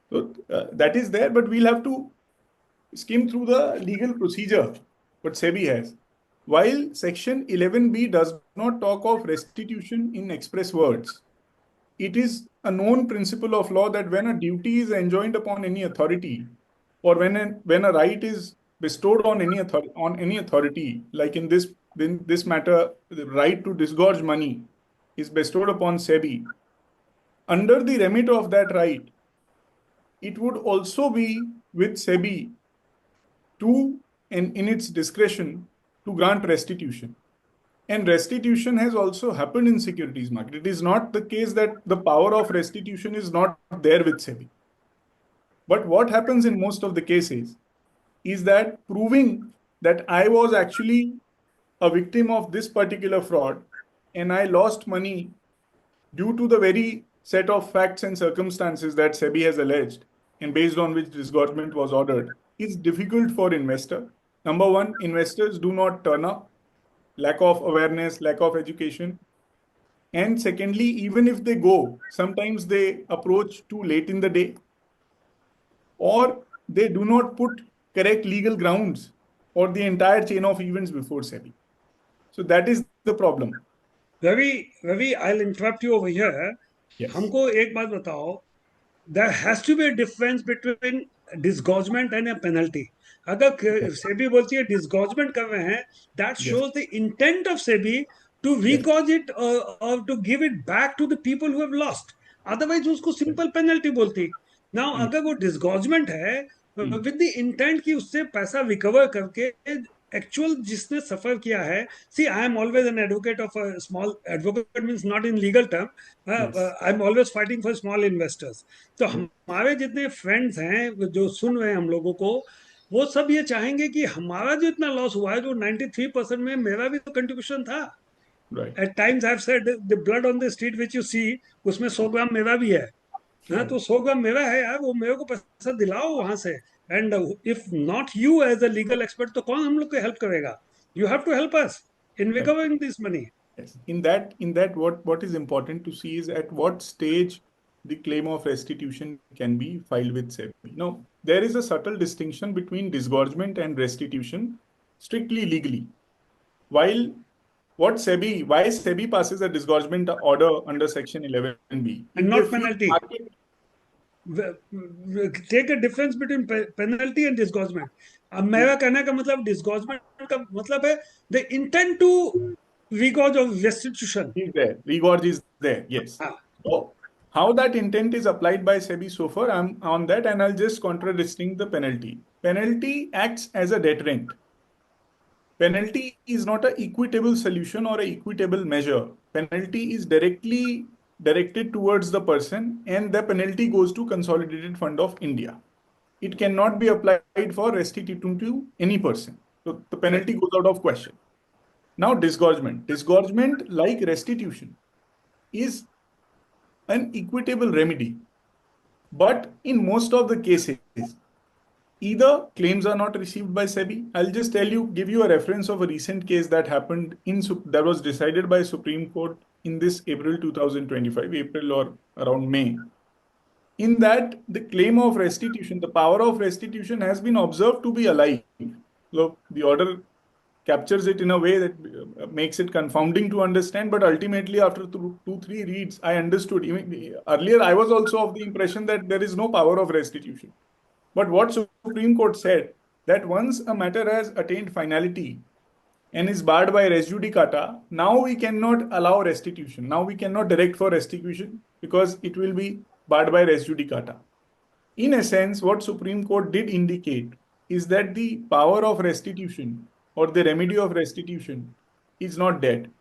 So that is there, but we'll have to skim through the legal procedure what SEBI has. While Section 11B does not talk of restitution in express words, it is a known principle of law that when a duty is enjoined upon any authority, or when a right is bestowed on any authority, like in this matter, the right to disgorge money is bestowed upon SEBI, under the remit of that right, it would also be with SEBI to, and in its discretion, to grant restitution. And restitution has also happened in securities market. It is not the case that the power of restitution is not there with SEBI. But what happens in most of the cases is that proving that I was actually a victim of this particular fraud and I lost money due to the very set of facts and circumstances that SEBI has alleged and based on which disgorgement was ordered is difficult for investor. Number one, investors do not turn up, lack of awareness, lack of education. And secondly, even if they go, sometimes they approach too late in the day, or they do not put correct legal grounds or the entire chain of events before SEBI. So that is the problem. Ravi, I'll interrupt you over here. Yes. हमको एक बात बताओ, there has to be a difference between disgorgement and a penalty. अगर SEBI बोलती है disgorgement कर रहे हैं, that shows the intent of SEBI to regorge it or to give it back to the people who have lost. Otherwise उसको simple penalty बोलती. Now अगर वो disgorgement है, with the intent कि उससे पैसा recover करके एक्चुअल जिसने सफर किया है. See I am always an advocate of a small advocate means not in legal term. I am always fighting for small investors. तो हमारे जितने फ्रेंड्स हैं जो सुन रहे हैं हम लोगों को, वो सब ये चाहेंगे कि हमारा जो इतना लॉस हुआ है, जो 93% में मेरा भी तो कंट्रीब्यूशन था. At times I have said the blood on the street which you see, उसमें 100 ग्राम मेरा भी है. हाँ, तो 100 ग्राम मेरा है यार, वो मेरे को पैसा दिलाओ वहां से. And if not you as a legal expert, तो कौन हम लोग को help करेगा? You have to help us in recovering this money. Yes. In that, what is important to see is at what stage the claim of restitution can be filed with SEBI. Now, there is a subtle distinction between disgorgement and restitution, strictly legally. Why SEBI passes a disgorgement order under Section 11B and not penalty. Take a difference between penalty and disgorgement. अब मेरा कहने का मतलब disgorgement का मतलब है the intent to regorge or restitution. Is there. Regorge is there, yes. So, how that intent is applied by SEBI so far, I'm on that, and I'll just contradistinct the penalty. Penalty acts as a deterrent. Penalty is not an equitable solution or an equitable measure. Penalty is directly directed towards the person, and the penalty goes to Consolidated Fund of India. It cannot be applied for restitution to any person. So the penalty goes out of question. Now disgorgement. Disgorgement, like restitution, is an equitable remedy. But in most of the cases, either claims are not received by SEBI. I'll just give you a reference of a recent case that happened that was decided by Supreme Court in this April 2025, April or around May. In that, the claim of restitution, the power of restitution has been observed to be alive. So the order captures it in a way that makes it confounding to understand. But ultimately, after two, three reads, I understood. Even earlier, I was also of the impression that there is no power of restitution. But what Supreme Court said, that once a matter has attained finality and is barred by res judicata, now we cannot allow restitution. Now we cannot direct for restitution because it will be barred by res judicata. In essence, what Supreme Court did indicate is that the power of restitution or the remedy of restitution is not dead.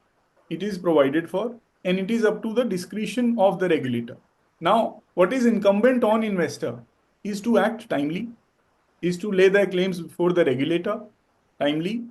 It is provided for, and it is up to the discretion of the regulator. Now, what is incumbent on investor is to act timely, is to lay their claims before the regulator timely.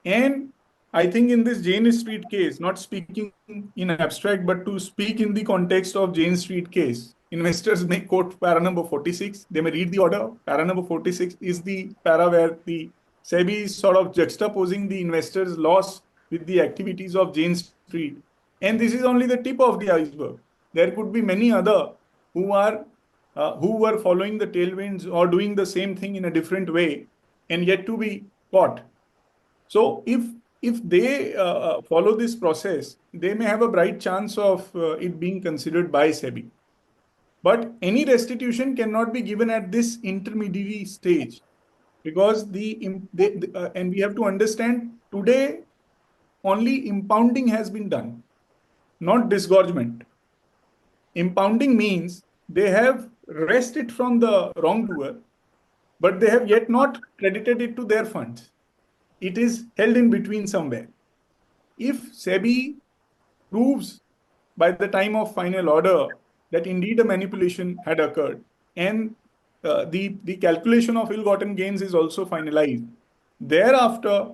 And I think in this Jane Street case, not speaking in abstract, but to speak in the context of Jane Street case, investors may quote para number 46. They may read the order. Para number 46 is the para where the SEBI is sort of juxtaposing the investors' loss with the activities of Jane Street. And this is only the tip of the iceberg. There could be many other who were following the tailwinds or doing the same thing in a different way and yet to be caught. So if they follow this process, they may have a bright chance of it being considered by SEBI. But any restitution cannot be given at this intermediary stage because and we have to understand today only impounding has been done, not disgorgement. Impounding means they have wrested it from the wrongdoer, but they have yet not credited it to their funds. It is held in between somewhere. If SEBI proves by the time of final order that indeed a manipulation had occurred and the calculation of ill-gotten gains is also finalized, thereafter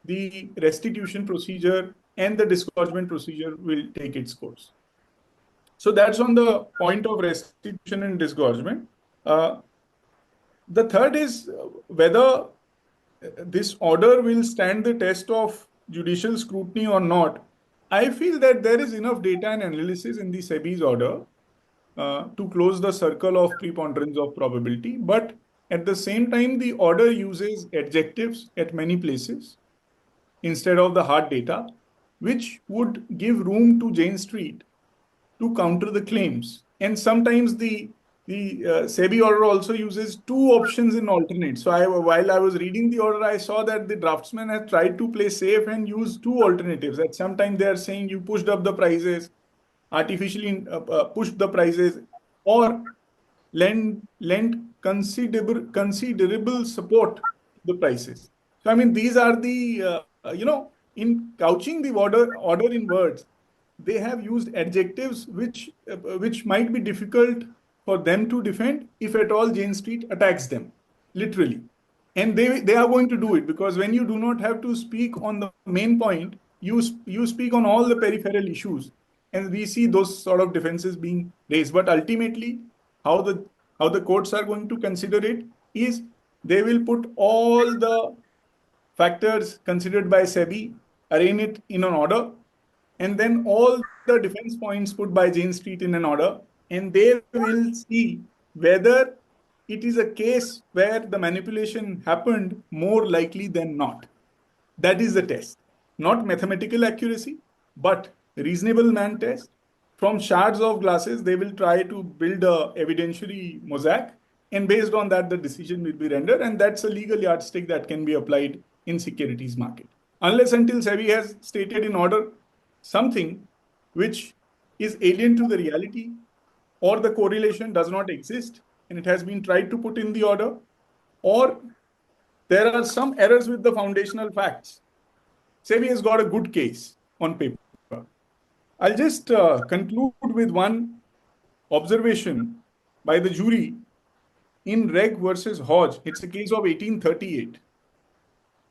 the restitution procedure and the disgorgement procedure will take its course. So that's on the point of restitution and disgorgement. The third is whether this order will stand the test of judicial scrutiny or not. I feel that there is enough data and analysis in the SEBI's order to close the circle of preponderance of probability. But at the same time, the order uses adjectives at many places instead of the hard data, which would give room to Jane Street to counter the claims. And sometimes the SEBI order also uses two options in alternate. So while I was reading the order, I saw that the draftsman had tried to play safe and use two alternatives. At some time they are saying you pushed up the prices, artificially pushed the prices, or lend considerable support to the prices. So I mean, these are the in couching the order in words, they have used adjectives which might be difficult for them to defend if at all Jane Street attacks them, literally. And they are going to do it because when you do not have to speak on the main point, you speak on all the peripheral issues. And we see those sort of defenses being raised. But ultimately, how the courts are going to consider it is they will put all the factors considered by SEBI, arraign it in an order, and then all the defense points put by Jane Street in an order, and they will see whether it is a case where the manipulation happened more likely than not. That is the test. Not mathematical accuracy, but reasonable man test. From shards of glasses, they will try to build a evidentiary mosaic, and based on that, the decision will be rendered, and that's a legal yardstick that can be applied in securities market. Unless until SEBI has stated in order something which is alien to the reality or the correlation does not exist and it has been tried to put in the order, or there are some errors with the foundational facts, SEBI has got a good case on paper. I'll just conclude with one observation by the jury in Reg versus Hodge. It's a case of 1838.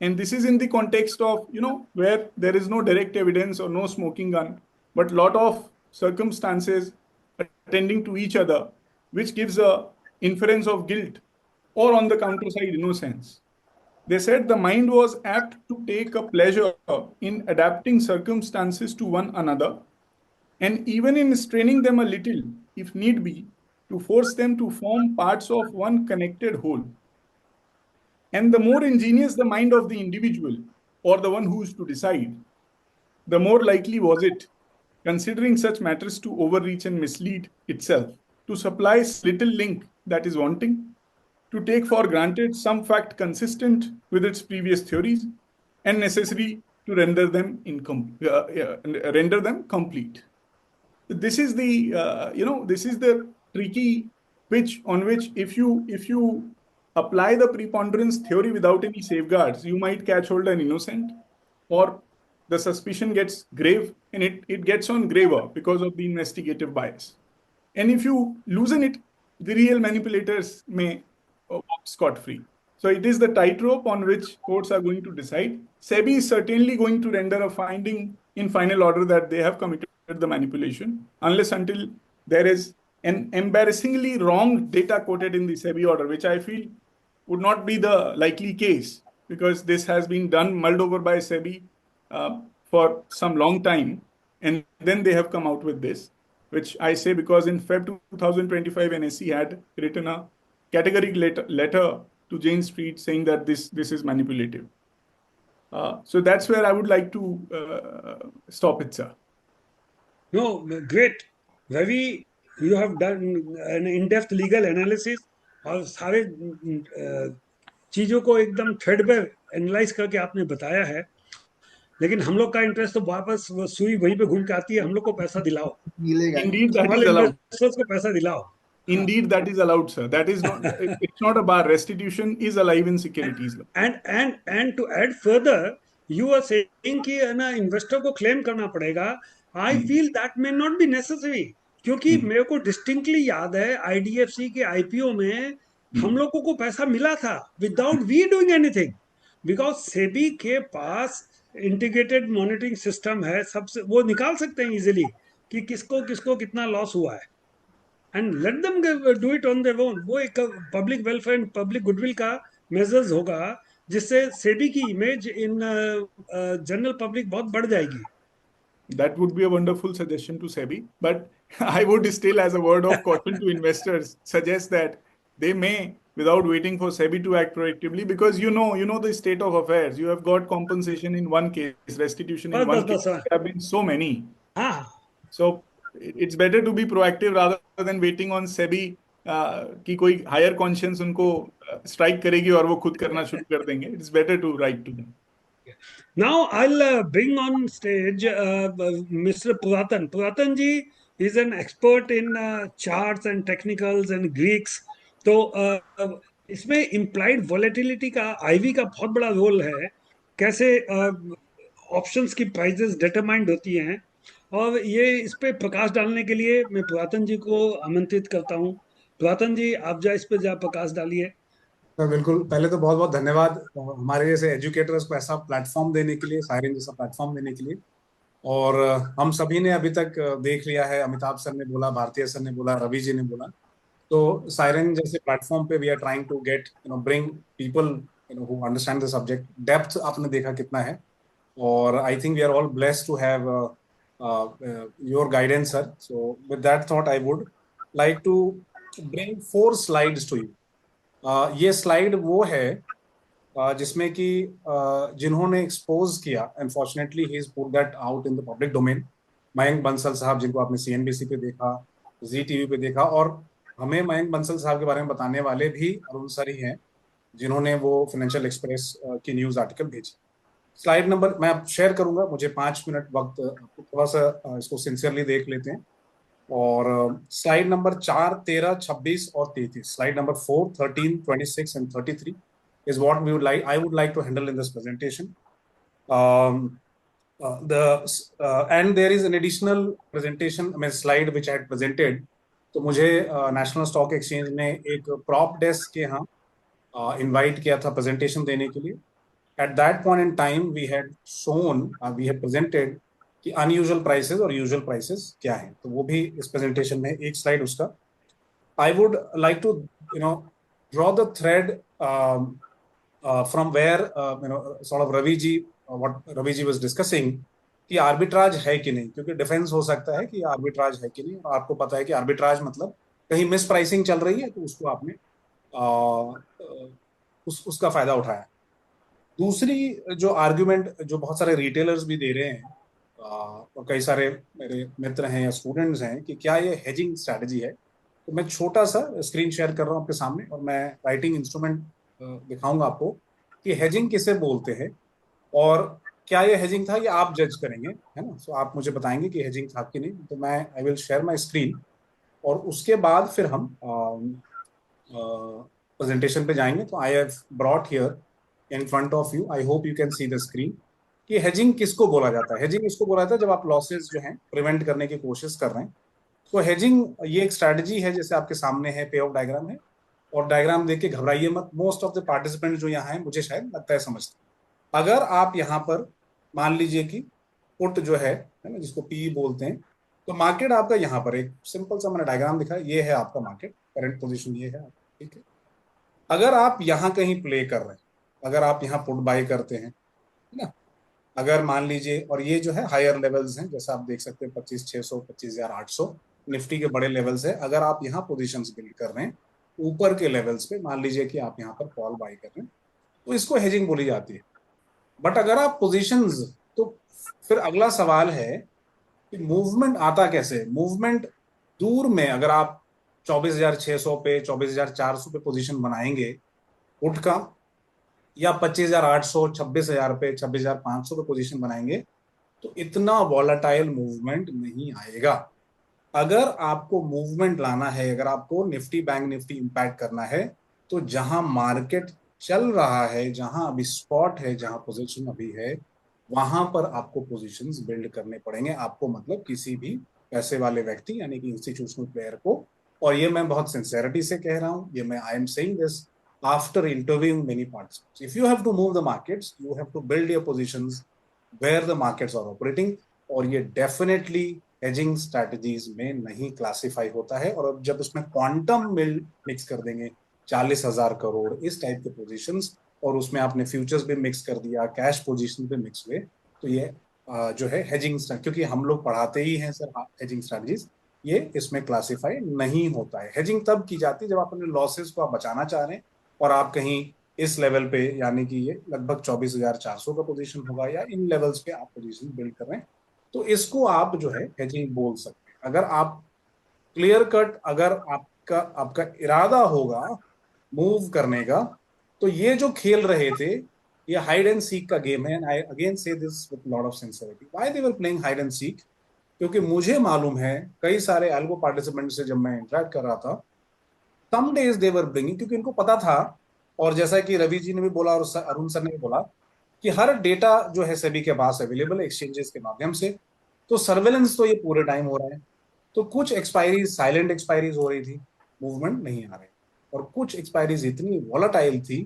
And this is in the context of, where there is no direct evidence or no smoking gun, but a lot of circumstances attending to each other, which gives a inference of guilt or on the counter side innocence. They said the mind was apt to take a pleasure in adapting circumstances to one another and even in straining them a little, if need be, to force them to form parts of one connected whole. And the more ingenious the mind of the individual, or the one who is to decide, the more likely was it, considering such matters to overreach and mislead itself, to supply little link that is wanting, to take for granted some fact consistent with its previous theories and necessary to render them complete. This is the tricky pitch on which if you apply the preponderance theory without any safeguards, you might catch hold an innocent, or the suspicion gets grave, and it gets on graver because of the investigative bias. And if you loosen it, the real manipulators may walk scot-free. So it is the tightrope on which courts are going to decide. SEBI is certainly going to render a finding in final order that they have committed the manipulation, unless until there is an embarrassingly wrong data quoted in the SEBI order, which I feel would not be the likely case, because this has been mulled over by SEBI for some long time, and then they have come out with this, which I say because in Feb 2025, NSE had written a categorical letter to Jane Street saying that this is manipulative. So that's where I would like to stop it, sir. No, great. Ravi, you have done an in-depth legal analysis और सारे चीज़ों को एकदम thread पे analyse करके आपने बताया है, लेकिन हम लोग का इंटरेस्ट तो वापस वो सुई वहीं पे घूम के आती है, हम लोग को पैसा दिलाओ, मिलेगा। Indeed, that small is allowed. Investors को पैसा दिलाओ. Indeed, that is allowed, sir. That is not. It's not a bar. Restitution is alive in securities law. And to add further, you are saying कि है ना investor को claim करना पड़ेगा. I feel that may not be necessary, क्योंकि मेरे को distinctly याद है IDFC के IPO में हम लोगों को पैसा मिला था without we doing anything, because SEBI के पास इंटीग्रेटेड मॉनिटरिंग सिस्टम है, सबसे वो निकाल सकते हैं इजीली कि किसको किसको कितना लॉस हुआ है, and let them do it on their own. वो एक public welfare and public goodwill का मेजर्स होगा, जिससे सेबी की इमेज इन जनरल पब्लिक बहुत बढ़ जाएगी. That would be a wonderful suggestion to SEBI, but I would still, as a word of caution to investors, suggest that they may, without waiting for SEBI to act proactively, because you know the state of affairs. You have got compensation in one case, restitution in one case. There have been so many. So it's better to be proactive rather than waiting on SEBI कि कोई higher conscience उनको strike करेगी और वो खुद करना शुरू कर देंगे. It's better to write to them. Now I'll bring on stage Mr. Puratan. Puratan ji is an expert in charts and technicals and Greeks. तो इसमें implied volatility का IV का बहुत बड़ा रोल है, कैसे ऑप्शंस की प्राइसेस डिटरमाइंड होती हैं, और ये इस पे प्रकाश डालने के लिए मैं पुरातन जी को आमंत्रित करता हूँ. पुरातन जी, आप इस पे प्रकाश डालिए. सर बिल्कुल, पहले तो बहुत बहुत धन्यवाद हमारे जैसे एजुकेटर्स को ऐसा प्लेटफॉर्म देने के लिए, साइरन जैसा प्लेटफॉर्म देने के लिए. और हम सभी ने अभी तक देख लिया है, अमिताभ सर ने बोला, भारतीय सर ने बोला, रवि जी ने बोला, तो साइरन जैसे प्लेटफॉर्म पे we are trying to get bring people who understand the subject. Depth आपने देखा कितना है, और I think we are all blessed to have your guidance sir. So with that thought I would like to bring 4 slides to you. ये slide वो है जिसमें कि जिन्होंने एक्सपोज किया, unfortunately he is put that out in the public domain, Mayank Bansal साहब, जिनको आपने CNBC पे देखा, जी TV पे देखा, और हमें मयंक बंसल साहब के बारे में बताने वाले भी अरुण सर ही हैं, जिन्होंने वो फाइनेंशियल एक्सप्रेस की न्यूज आर्टिकल भेजी. स्लाइड नंबर मैं शेयर करूंगा, मुझे 5 मिनट वक्त, थोड़ा सा इसको सिंसियरली देख लेते हैं. और स्लाइड नंबर 4, 13, 26 और 33, slide number 4, 13, 26 and 33 is what I would like to handle in this presentation. And there is an additional presentation, slide which I had presented. तो मुझे नेशनल स्टॉक एक्सचेंज ने एक प्रॉप डेस्क के यहाँ invite किया था presentation देने के लिए. At that point in time, we had presented कि अनयूजुअल प्राइसेस और यूजुअल प्राइसेस क्या हैं, तो वो भी इस प्रेजेंटेशन में एक स्लाइड उसका. I would like to draw the thread from where sort of Ravi ji was discussing कि आर्बिट्राज है कि नहीं, क्योंकि डिफेंस हो सकता है कि आर्बिट्राज है कि नहीं, और आपको पता है कि आर्बिट्राज मतलब कहीं मिस प्राइसिंग चल रही है तो उसको आपने उसका फायदा उठाया. दूसरी जो आर्ग्यूमेंट जो बहुत सारे रिटेलर्स भी दे रहे हैं, और कई सारे मेरे मित्र हैं या स्टूडेंट्स हैं, कि क्या ये हेजिंग स्ट्रैटेजी है। तो मैं छोटा सा स्क्रीन शेयर कर रहा हूँ आपके सामने, और मैं राइटिंग इंस्ट्रूमेंट दिखाऊंगा आपको कि हेजिंग किसे बोलते हैं और क्या ये हेजिंग था, ये आप जज करेंगे, है ना। सो आप मुझे बताएंगे कि हेजिंग था कि नहीं। तो मैं I will share my screen, और उसके बाद फिर हम प्रेजेंटेशन पे जाएंगे। तो I have brought here in front of you, I hope you can see the screen, कि हेजिंग किसको बोला जाता है। हेजिंग इसको बोला जाता है जब आप लॉसेस जो हैं प्रिवेंट करने की कोशिश कर रहे हैं। तो हेजिंग ये एक स्ट्रैटेजी है, जैसे आपके सामने है, पे ऑफ डायग्राम है, और डायग्राम देख के घबराइए मत। मोस्ट ऑफ द पार्टिसिपेंट जो यहाँ हैं, मुझे शायद लगता है समझते हैं। अगर आप यहाँ पर मान लीजिए कि पुट जो है ना, जिसको पी बोलते हैं, तो मार्केट आपका यहाँ पर एक सिंपल सा मैंने डायग्राम दिखाया, ये है आपका मार्केट, करंट पोजीशन ये है, ठीक है। अगर आप यहाँ कहीं प्ले कर रहे हैं, अगर आप यहाँ पुट बाय करते हैं, है ना, अगर मान लीजिए, और ये जो है हायर लेवल्स हैं, जैसा आप देख सकते हैं 25,600, 25,800 निफ्टी के बड़े लेवल्स है। अगर आप यहाँ पोजीशंस बिल्ड कर रहे हैं ऊपर के लेवल्स पे, मान लीजिए कि आप यहाँ पर कॉल बाय कर रहे हैं, तो इसको हेजिंग बोली जाती है। बट अगर आप पोजीशंस, तो फिर अगला सवाल है कि मूवमेंट आता कैसे। मूवमेंट दूर में, अगर आप 24,600 पे, 24,400 पे पोजीशन बनाएंगे पुट का, या 25,800, 26,000 पे, 26,500 पे पोजीशन बनाएंगे, तो इतना वॉलेटाइल मूवमेंट नहीं आएगा। अगर आपको मूवमेंट लाना है, अगर आपको निफ्टी बैंक निफ्टी इंपैक्ट करना है, तो जहां मार्केट चल रहा है, जहां अभी स्पॉट है, जहां पोजीशन अभी है, वहां पर आपको पोजीशंस बिल्ड करने पड़ेंगे। आपको मतलब किसी भी पैसे वाले व्यक्ति, यानी कि इंस्टीट्यूशनल प्लेयर को। और ये मैं बहुत सिंसेरिटी से कह रहा हूं, ये मैं I am saying this after interviewing many participants. If you have to move the markets, you have to build your positions where the markets are operating, और ये डेफिनेटली हेजिंग स्ट्रैटेजीज में नहीं क्लासिफाई होता है। और अब जब उसमें क्वांटम मिक्स कर देंगे 40,000 करोड़ इस टाइप के पोजीशंस, और उसमें आपने फ्यूचर्स भी मिक्स कर दिया, कैश पोजीशन भी मिक्स हुए, तो ये जो है हेजिंग, क्योंकि हम लोग पढ़ाते ही हैं सर हेजिंग स्ट्रैटेजीज, ये इसमें क्लासिफाई नहीं होता है। हेजिंग तब की जाती है जब आप अपने लॉसेस को आप बचाना चाह रहे हैं, और आप कहीं इस लेवल पे, यानी कि ये लगभग 24,400 का पोजीशन होगा, या इन लेवल्स पे आप पोजीशन बिल्ड कर रहे हैं, तो इसको आप जो है हेजिंग बोल सकते हैं। अगर आप क्लियर कट, अगर आपका इरादा होगा मूव करने का, तो ये जो खेल रहे थे, ये हाइड एंड सीक का गेम है। एंड आई अगेन से this with lot of sincerity, why they were playing hide and seek, क्योंकि मुझे मालूम है कई सारे एल्गो पार्टिसिपेंट से जब मैं इंटरेक्ट कर रहा था, सम डेज दे वर ब्रिंगिंग, क्योंकि इनको पता था, और जैसा कि रवि जी ने भी बोला और अरुण सर ने भी बोला, कि हर डेटा जो है सेबी के पास अवेलेबल है एक्सचेंजेस के माध्यम से, तो सर्वेलेंस तो ये पूरे टाइम हो रहा है। तो कुछ एक्सपायरीज साइलेंट एक्सपायरीज हो रही थी, मूवमेंट नहीं आ रही, और कुछ एक्सपायरीज इतनी वॉलेटाइल थी।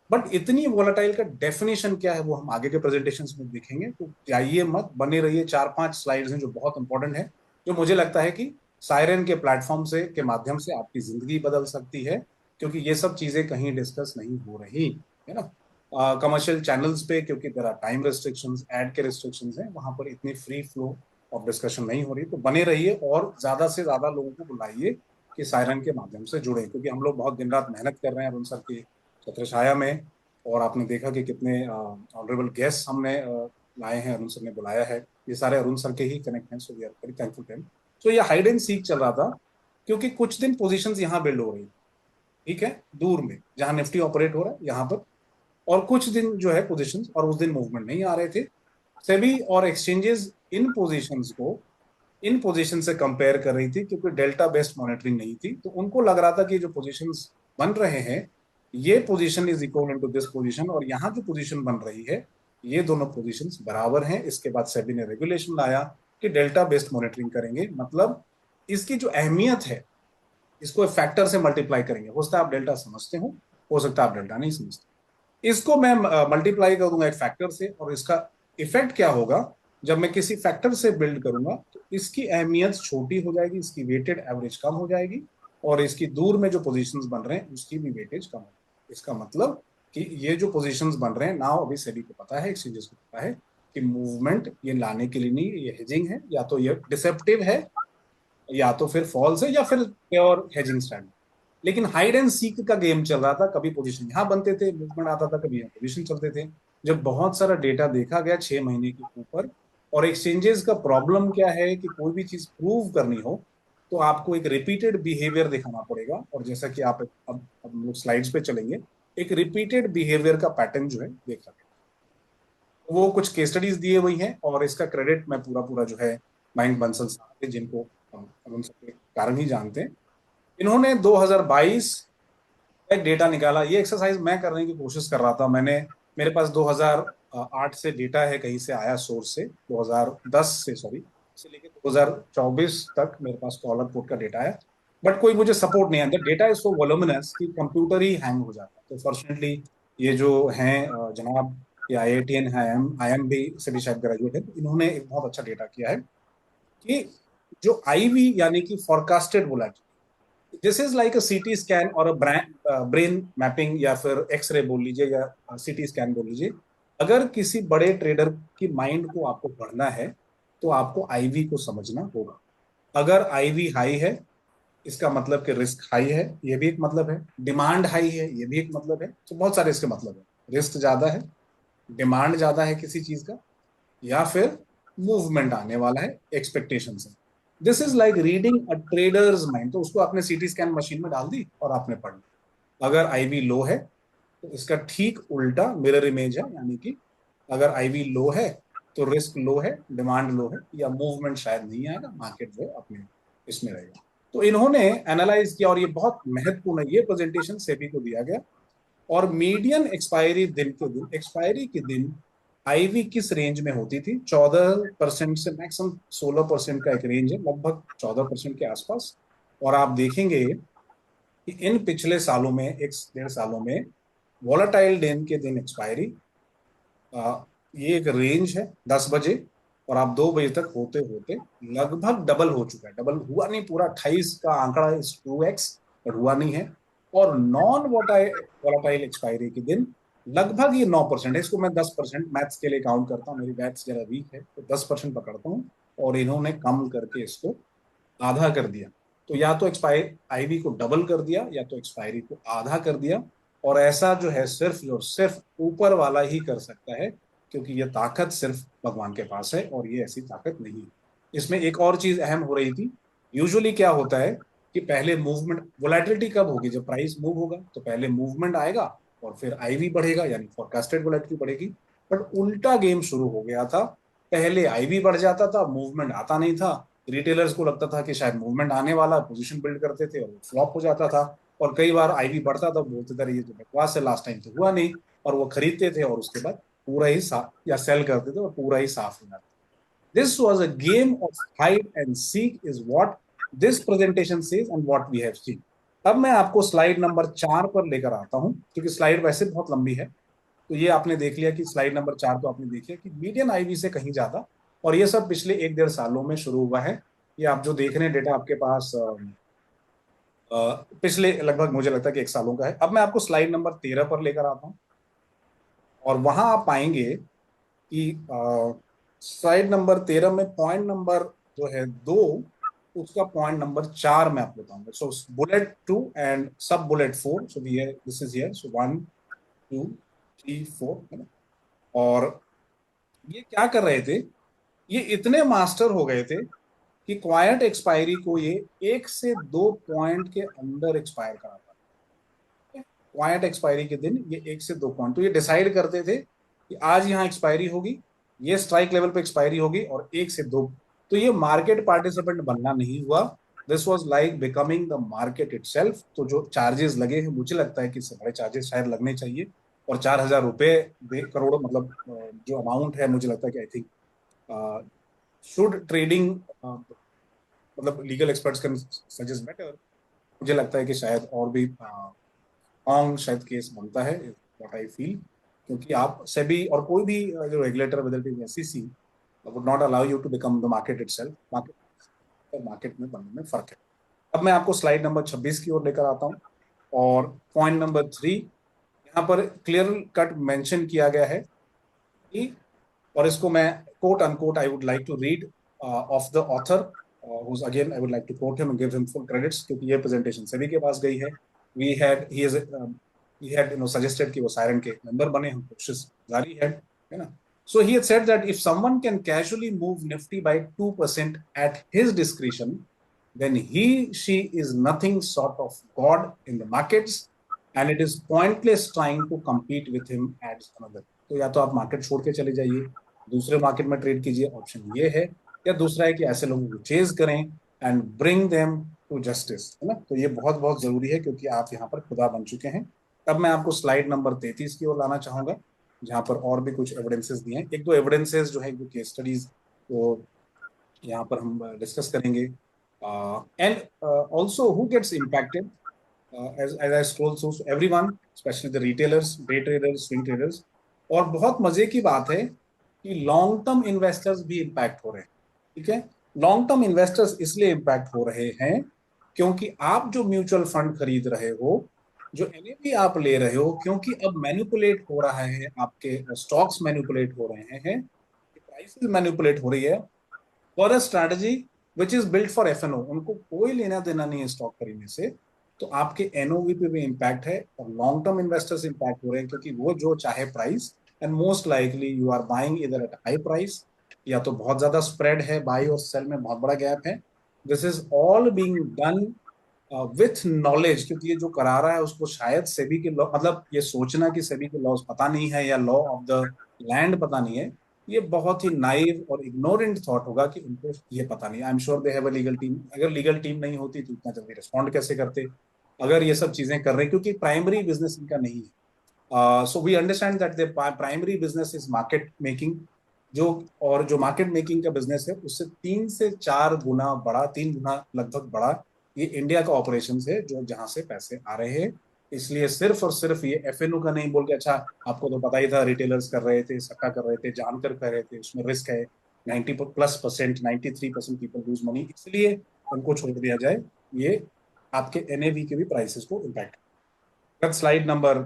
बट इतनी वॉलेटाइल का डेफिनेशन क्या है वो हम आगे के प्रेजेंटेशंस में देखेंगे। तो जाइए मत, बने रहिए। 4-5 स्लाइड्स हैं जो बहुत इंपॉर्टेंट है, जो मुझे लगता है कि सायरन के प्लेटफॉर्म से के माध्यम से आपकी जिंदगी बदल सकती है, क्योंकि ये सब चीजें कहीं डिस्कस नहीं हो रही है ना कमर्शियल चैनल्स पे, क्योंकि there are time restrictions, ad के रिस्ट्रिक्शंस हैं, वहां पर इतनी फ्री फ्लो ऑफ डिस्कशन नहीं हो रही। तो बने रहिए और ज्यादा से ज्यादा लोगों को बुलाइए कि सायरन के माध्यम से जुड़े, क्योंकि हम लोग बहुत दिन रात मेहनत कर रहे हैं उन सब की छत्र छाया में। और आपने देखा कि कितने ऑनरेबल गेस्ट हमने लाए हैं, अरुण सर ने बुलाया है, ये सारे अरुण सर के ही कनेक्ट हैं, so we are very thankful to him. तो ये हाइड एंड सीक चल रहा था, क्योंकि कुछ दिन पोजीशंस यहाँ बिल्ड हो रही, ठीक है, दूर में जहां निफ्टी ऑपरेट हो रहा है यहाँ पर, और कुछ दिन जो है पोजीशंस, और उस दिन मूवमेंट नहीं आ रहे थे। सेबी और एक्सचेंजेस इन पोजीशंस को इन पोजीशन से कंपेयर कर रही थी, क्योंकि डेल्टा बेस्ड मॉनिटरिंग नहीं थी, तो उनको लग रहा था कि जो पोजीशंस बन रहे हैं, ये position is equal to this position, और यहाँ जो पोजीशन बन रही है, ये दोनों पोजीशंस बराबर हैं। इसके बाद सेबी ने रेगुलेशन लाया कि डेल्टा बेस्ड मॉनिटरिंग करेंगे, मतलब इसकी जो अहमियत है, इसको फैक्टर से मल्टीप्लाई करेंगे। हो सकता है आप डेल्टा समझते हो सकता है आप डेल्टा नहीं समझते। इसको मैं मल्टीप्लाई कर दूंगा एक फैक्टर से, और इसका इफेक्ट क्या होगा, जब मैं किसी फैक्टर से बिल्ड करूंगा, तो इसकी अहमियत छोटी हो जाएगी, इसकी वेटेड एवरेज कम हो जाएगी, और इसकी दूर में जो पोजीशंस बन रहे हैं उसकी भी वेटेज कम होगी। इसका मतलब कि ये जो पोजीशंस बन रहे हैं नाउ, अभी सेबी को पता है, एक्सचेंजेस को पता है कि मूवमेंट ये लाने के लिए नहीं, ये हेजिंग है, या तो ये डिसेप्टिव है, या तो फिर फॉल्स है, या फिर प्योर हेजिंग स्ट्रैटेजी। लेकिन हाइड एंड सीक का गेम चल रहा था, कभी पोजीशन यहाँ बनते थे, मूवमेंट आता था, कभी यहाँ पोजीशन चलते थे। जब बहुत सारा डेटा देखा गया 6 महीने के ऊपर, और एक्सचेंजेस का प्रॉब्लम क्या है कि कोई भी चीज प्रूव करनी हो तो आपको एक रिपीटेड बिहेवियर दिखाना पड़ेगा। और जैसा कि आप अब हम लोग स्लाइड्स पे चलेंगे, एक रिपीटेड बिहेवियर का पैटर्न जो है देख सकते हैं। वो कुछ केस स्टडीज दिए हुई हैं, और इसका क्रेडिट मैं पूरा पूरा जो है मयंक बंसल साहब है, जिनको हम उन सबके कारण ही जानते हैं। इन्होंने 2022 एक डेटा निकाला। ये एक्सरसाइज मैं करने की कोशिश कर रहा था। मेरे पास 2008 से डेटा है, कहीं से आया सोर्स से, 2010 से, सॉरी, से लेके 2024 तक मेरे पास कॉलर कोड का डेटा है। बट कोई मुझे सपोर्ट नहीं है, डेटा इज सो वॉल्यूमिनस कि कंप्यूटर ही हैंग हो जाता है। तो फॉर्चुनेटली ये जो हैं जनाब, ये IITN है, IIM भी से भी शायद ग्रेजुएट है, तो इन्होंने एक बहुत अच्छा डेटा किया है कि जो IV यानी कि forecasted volatility, this is like a CT scan और ब्रेन मैपिंग, या फिर एक्सरे बोल लीजिए, या CT स्कैन बोल लीजिए। अगर किसी बड़े ट्रेडर की माइंड को आपको पढ़ना है तो आपको IV को समझना होगा। अगर IV हाई है, इसका मतलब कि रिस्क हाई है, ये भी एक मतलब है। डिमांड हाई है, ये भी एक मतलब है। तो बहुत सारे इसके मतलब है। रिस्क ज्यादा है, डिमांड ज्यादा है किसी चीज का, या फिर मूवमेंट आने वाला है, एक्सपेक्टेशन से। This is like reading a traders mind. तो उसको आपने CT स्कैन मशीन में डाल दी और आपने पढ़ लिया। अगर IV लो है तो इसका ठीक उल्टा मिरर इमेज है, यानी कि अगर IV लो है तो रिस्क लो है, डिमांड लो है, या मूवमेंट शायद नहीं आएगा, मार्केट जो है अपने इसमें रहेगा। तो इन्होंने एनालाइज किया, और ये बहुत महत्वपूर्ण है, ये प्रेजेंटेशन सेबी को दिया गया। और मीडियन एक्सपायरी के दिन IV किस रेंज में होती थी? 14% से मैक्सिमम 16% का एक रेंज है, लगभग 14% के आसपास। और आप देखेंगे कि इन पिछले सालों में, 1-1.5 सालों में, वॉलेटाइल दिन के दिन एक्सपायरी, ये एक रेंज है 10 बजे, और आप 2 बजे तक होते होते लगभग डबल हो चुका है। डबल हुआ नहीं, पूरा 28 का आंकड़ा है, 2x, पर हुआ नहीं है। और नॉन वॉलेटाइल एक्सपायरी के दिन लगभग ये 9% है। इसको मैं 10% मैथ्स के लिए काउंट करता हूँ, मेरी मैथ्स जरा वीक है, तो 10% पकड़ता हूँ। और इन्होंने कम करके इसको आधा कर दिया। तो या तो IV को डबल कर दिया, या तो एक्सपायरी को आधा कर दिया। और ऐसा जो है सिर्फ ऊपर वाला ही कर सकता है, क्योंकि ये ताकत सिर्फ भगवान के पास है, और ये ऐसी ताकत नहीं है। इसमें एक और चीज अहम हो रही थी। यूजुअली क्या होता है कि पहले मूवमेंट, वोलेटिलिटी कब होगी? जब प्राइस मूव होगा तो पहले मूवमेंट आएगा, और फिर IV बढ़ेगा, यानी फोरकास्टेड वोलेटिलिटी बढ़ेगी। बट उल्टा गेम शुरू हो गया था। पहले IV बढ़ जाता था, मूवमेंट आता नहीं था। रिटेलर्स को लगता था कि शायद मूवमेंट आने वाला, पोजीशन बिल्ड करते थे, और फ्लॉप हो जाता था। और कई बार IV बढ़ता था, बोलते थे ये तो बकवास है, लास्ट टाइम तो हुआ नहीं, और वो खरीदते थे, और उसके बाद पूरा ही साफ, या सेल करते थे, और पूरा ही साफ हो जाता। This was a game of hide and seek, is what this presentation says and what we have seen. अब मैं आपको स्लाइड नंबर 4 पर लेकर आता हूं, क्योंकि स्लाइड वैसे बहुत लंबी है। तो ये आपने देख लिया कि स्लाइड नंबर 4 तो आपने देखी कि मीडियन IV से कहीं ज्यादा, और ये सब पिछले 1-1.5 सालों में शुरू हुआ है। ये आप जो देख रहे हैं डेटा आपके पास पिछले लगभग मुझे लगता है कि 1 सालों का है। अब मैं आपको स्लाइड नंबर 13 पर लेकर आता हूँ, और वहां आप पाएंगे कि स्लाइड नंबर 13 में पॉइंट नंबर जो है 2, उसका पॉइंट नंबर 4 मैं आपको बताऊंगा। सो बुलेट 2 एंड सब bullet 4, so this is here, सो 1 2 3 4, है ना। और ये क्या कर रहे थे? ये इतने मास्टर हो गए थे कि क्वाइट एक्सपायरी को ये 1 से 2 पॉइंट के अंदर एक्सपायर कराता है। क्वाइट एक्सपायरी के दिन ये 1 से 2 पॉइंट, तो ये डिसाइड करते थे कि आज यहाँ एक्सपायरी होगी, ये स्ट्राइक लेवल पे एक्सपायरी होगी, और 1 से 2। तो ये मार्केट पार्टिसिपेंट बनना नहीं हुआ। This was like becoming the market itself. तो जो चार्जेस लगे हैं, मुझे लगता है कि इससे बड़े चार्जेस शायद लगने चाहिए। और 4,000 रुपए करोड़, मतलब जो अमाउंट है, मुझे लगता है कि आई थिंक शुड ट्रेडिंग, मतलब legal experts can suggest better. मुझे लगता है कि शायद और भी लॉन्ग शायद केस बनता है, व्हाट आई फील। क्योंकि आप सेबी और कोई भी जो regulator, whether it is SEC, would not allow you to become the market itself. Market में बनने में फर्क है। अब मैं आपको स्लाइड नंबर 26 की ओर लेकर आता हूँ, और पॉइंट नंबर 3 यहाँ पर क्लियर कट मेंशन किया गया है कि, और इसको मैं quote unquote I would like to read of the author, who's again I would like to quote him and give him full credits, क्योंकि ये प्रेजेंटेशन सभी के पास गई है। We had he is he had suggested कि वो siren के member बने, हम कोशिश जारी है ना. So he had said that if someone can casually move Nifty by 2% at his discretion, then she is nothing short of God in the markets, and it is pointless trying to compete with him at another. तो या तो आप market छोड़ के चले जाइए, दूसरे market में ट्रेड कीजिए, ऑप्शन ये है, या दूसरा है कि ऐसे लोगों को चेज करें and bring them to justice, है ना. तो ये बहुत बहुत जरूरी है, क्योंकि आप यहाँ पर खुदा बन चुके हैं. अब मैं आपको स्लाइड नंबर 33 की ओर लाना चाहूंगा, जहाँ पर और भी कुछ एविडेंसेस दिए हैं. एक दो एविडेंसेस जो है, जो केस स्टडीज, तो यहाँ पर हम डिस्कस करेंगे. And also who gets impacted as I scroll through, everyone, especially the retailers, day traders, swing traders. और बहुत मजे की बात है कि लॉन्ग टर्म इन्वेस्टर्स भी इम्पैक्ट हो रहे हैं. ठीक है, लॉन्ग टर्म इन्वेस्टर्स इसलिए इम्पैक्ट हो रहे हैं क्योंकि आप जो म्यूचुअल फंड खरीद रहे हो, जो एनएवी आप ले रहे हो, क्योंकि अब मैनिपुलेट हो रहा है, आपके स्टॉक्स मैनिपुलेट हो रहे हैं, प्राइसेस मैनिपुलेट हो रही है for a strategy which is built for FNO. उनको कोई लेना देना नहीं है स्टॉक खरीदने से, तो आपके एनओवी पे भी इम्पैक्ट है, और लॉन्ग टर्म इन्वेस्टर्स इम्पैक्ट हो रहे हैं, क्योंकि वो जो चाहे price, and most likely you are buying इधर एट हाई प्राइस, या तो बहुत ज्यादा स्प्रेड है, बाई और सेल में बहुत बड़ा गैप है. This is all being done with knowledge, क्योंकि ये जो करा रहा है उसको शायद सेबी के लॉ, मतलब ये सोचना कि सेबी के लॉज पता नहीं है या लॉ ऑफ द लैंड पता नहीं है, ये बहुत ही नाइव और इग्नोरेंट थॉट होगा कि उनको ये पता नहीं. आई am sure they have a legal team. अगर लीगल टीम नहीं होती तो इतना जल्दी रिस्पॉन्ड कैसे करते, अगर ये सब चीजें कर रहे हैं, क्योंकि प्राइमरी बिजनेस इनका नहीं है. So we understand that the primary business is market making, जो मार्केट मेकिंग का बिजनेस है उससे 3 से 4 गुना बड़ा, 3 गुना लगभग बड़ा ये इंडिया का ऑपरेशन है, जो जहां से पैसे आ रहे हैं. इसलिए सिर्फ और सिर्फ ये एफएनओ का नहीं बोल के, अच्छा आपको तो पता ही था, रिटेलर्स कर रहे थे, सट्टा कर रहे थे, जानकर कर रहे थे, उसमें रिस्क है, 90+%, 93% पीपल लूज मनी, इसलिए उनको छोड़ दिया जाए. ये आपके एनएवी के भी प्राइसेस को impact. Slide number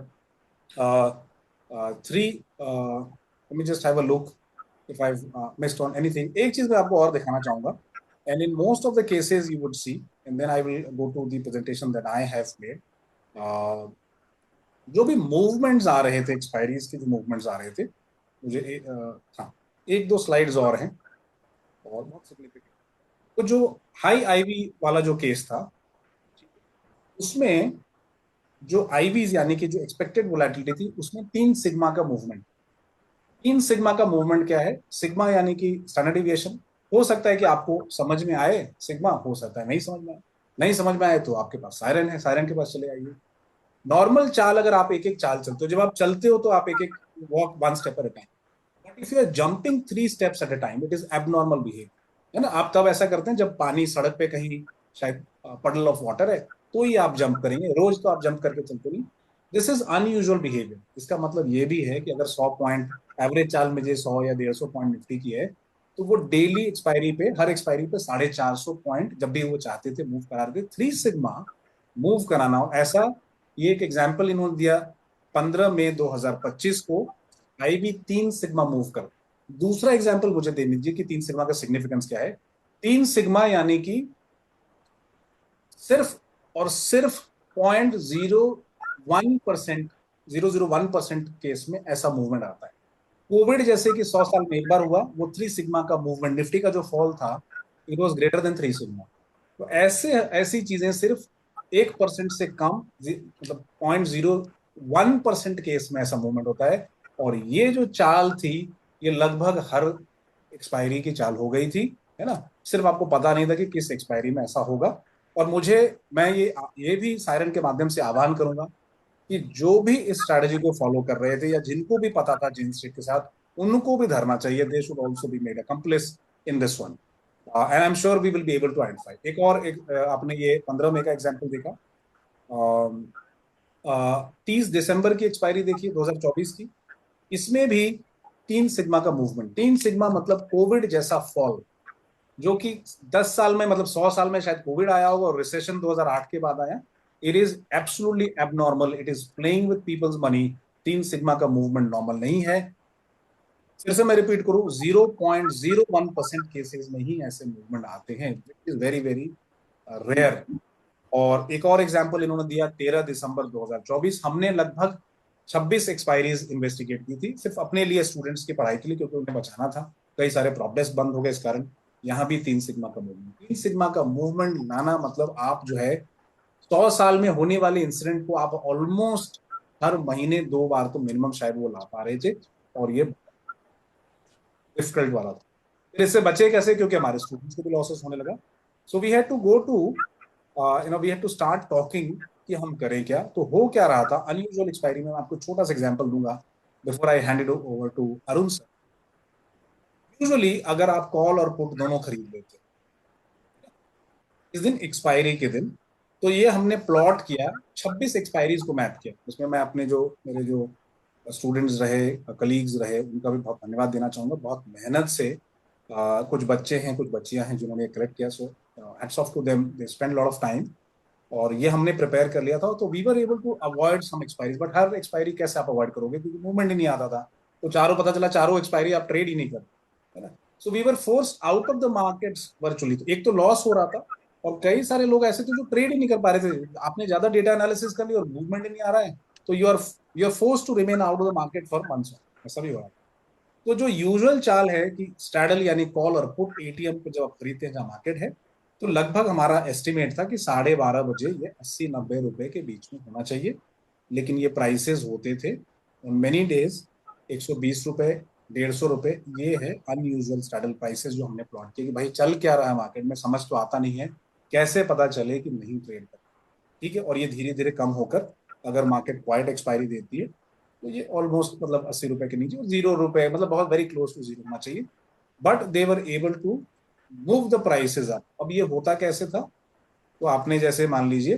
3, let me just have a look if I've missed on anything. एक चीज मैं आपको और दिखाना चाहूंगा, and in most of the cases you would see, and then I will go to the presentation that I have made. जो भी movements आ रहे थे, एक्सपायरीज के जो मूवमेंट्स आ रहे थे, मुझे हाँ, एक दो स्लाइड्स और हैं और बहुत सिग्निफिकेंट. तो जो हाई आईवी वाला जो केस था, उसमें जो आईवीज यानी कि जो एक्सपेक्टेड वोलेटिलिटी थी, उसमें 3 सिग्मा का मूवमेंट. 3 सिग्मा का मूवमेंट क्या है? सिग्मा यानी कि स्टैंडर्ड डिविएशन. हो सकता है कि आपको समझ में आए सिग्मा, हो सकता है नहीं समझ में आए. नहीं समझ में आए तो आपके पास सायरन है, सायरन के पास चले आइए. नॉर्मल चाल अगर आप एक एक चाल चलते हो, जब आप चलते हो तो आप एक एक walk 1 step at a time. But if you are jumping 3 steps at a time, it is abnormal behaviour, है ना. आप तब ऐसा करते हैं जब पानी सड़क पे कहीं शायद पडल ऑफ वाटर है, तो ही आप जंप करेंगे, रोज तो आप जंप करके चलते नहीं. This is unusual behaviour. इसका मतलब ये भी है कि अगर 100 पॉइंट एवरेज चाल मुझे 100 या 150 पॉइंट निफ्टी की है, तो वो डेली एक्सपायरी पे, हर एक्सपायरी पे 450 पॉइंट जब भी वो चाहते थे मूव करा रहे थे. 3 सिग्मा मूव कराना हो ऐसा. ये एक एग्जाम्पल इन्होंने दिया 15 मई 2025 को, आईवी 3 सिग्मा मूव कर. दूसरा एग्जाम्पल मुझे दे दीजिए कि 3 सिग्मा का सिग्निफिकेंस क्या है. 3 सिग्मा यानी कि सिर्फ और सिर्फ 0.01%, 001% केस में ऐसा मूवमेंट आता है. कोविड जैसे कि 100 साल में एक बार हुआ, वो 3 सिग्मा का मूवमेंट, निफ्टी का जो फॉल था, it was greater than 3 sigma. तो ऐसी चीजें सिर्फ 1% से कम, मतलब 0.01% केस में ऐसा मूवमेंट होता है. और ये जो चाल थी, ये लगभग हर एक्सपायरी की चाल हो गई थी, है ना. सिर्फ आपको पता नहीं था कि किस एक्सपायरी में ऐसा होगा. और मैं ये भी सायरन के माध्यम से आह्वान करूंगा कि जो भी इस स्ट्रैटेजी को फॉलो कर रहे थे, या जिनको भी पता था जेन स्ट्रीट के साथ, उनको भी धरना चाहिए. They should also be made accomplice in this one, and I am sure we will be able to identify. आपने ये 15 मई का एग्जांपल देखा. 30 दिसंबर की एक्सपायरी देखिए 2024 की, इसमें भी 3 सिग्मा का मूवमेंट. 3 सिग्मा मतलब कोविड जैसा फॉल, जो कि 10 साल में, मतलब 100 साल में शायद कोविड आया होगा और रिसेशन 2008 के बाद आया. It is absolutely abnormal. It is playing with peoples money. 3 sigma का मूवमेंट नॉर्मल नहीं है. फिर से मैं रिपीट करूं, 0.01% केसेस में ही ऐसे मूवमेंट आते हैं, which is very very rare. और एक और एग्जांपल इन्होंने दिया 13 दिसंबर 2024, हमने लगभग 26 एक्सपायरीज इन्वेस्टिगेट की थी सिर्फ अपने लिए, स्टूडेंट्स की पढ़ाई के लिए, क्योंकि उन्हें बचाना था। कई सारे प्रोग्रेस बंद हो गए इस कारण। यहाँ भी 3 सिग्मा का मूवमेंट, 3 सिग्मा का मूवमेंट लाना मतलब आप जो है 100 साल में होने वाले इंसिडेंट को आप ऑलमोस्ट हर महीने 2 बार तो मिनिमम शायद वो ला पा रहे थे, और ये डिफिकल्ट वाला था। फिर इससे बचे कैसे, क्योंकि हमारे स्टूडेंट्स को भी लॉसेस होने लगा। So we had to go to we had to start talking कि हम करें क्या। तो हो क्या रहा था, अनयूजुअल एक्सपायरी में मैं आपको छोटा सा एग्जांपल दूंगा before I hand it over to Arun sir. Usually अगर आप कॉल और पुट दोनों खरीद लेते इस दिन एक्सपायरी के दिन, तो ये हमने प्लॉट किया, 26 एक्सपायरीज को मैप किया। उसमें मैं अपने जो मेरे जो स्टूडेंट्स रहे, कलीग्स रहे, उनका भी बहुत धन्यवाद देना चाहूंगा। बहुत मेहनत से कुछ बच्चे हैं, कुछ बच्चियां हैं जिन्होंने कलेक्ट किया। So hats off to them, they spend lot of time. और ये हमने प्रिपेयर कर लिया था, तो we were able to avoid some expiries. But हर एक्सपायरी कैसे आप अवॉइड करोगे, क्योंकि मूवमेंट ही नहीं आता था। तो चारों पता चला चारों एक्सपायरी आप ट्रेड ही नहीं कर, है ना। So we were forced out of the markets virtually. तो एक तो लॉस हो रहा था, और कई सारे लोग ऐसे थे जो ट्रेड ही नहीं कर पा रहे थे। आपने ज्यादा डेटा एनालिसिस कर ली और मूवमेंट ही नहीं आ रहा है, तो you are forced to remain out of the market for months. ऐसा भी हो रहा है। तो जो यूजुअल चाल है कि स्ट्रैडल यानी कॉल और पुट एटीएम पे जब आप खरीदते हैं जहाँ मार्केट है, तो लगभग हमारा एस्टिमेट था कि 12:30 बजे ये 80-90 रुपए के बीच में होना चाहिए। लेकिन ये प्राइसेस होते थे मेनी डेज 120 रुपए, 150 रुपए। ये है अनयूजुअल स्ट्रैडल प्राइसेस जो हमने प्लॉट किए कि भाई चल क्या रहा है मार्केट में, समझ तो आता नहीं है, कैसे पता चले कि नहीं ट्रेड कर, ठीक है। और ये धीरे धीरे कम होकर अगर मार्केट क्वाइट एक्सपायरी देती है तो ये ऑलमोस्ट मतलब 80 रुपए के नीचे, 0 रुपए, मतलब बहुत वेरी क्लोज टू जीरो होना चाहिए। But they were able to move the prices up. अब ये होता कैसे था, तो आपने जैसे मान लीजिए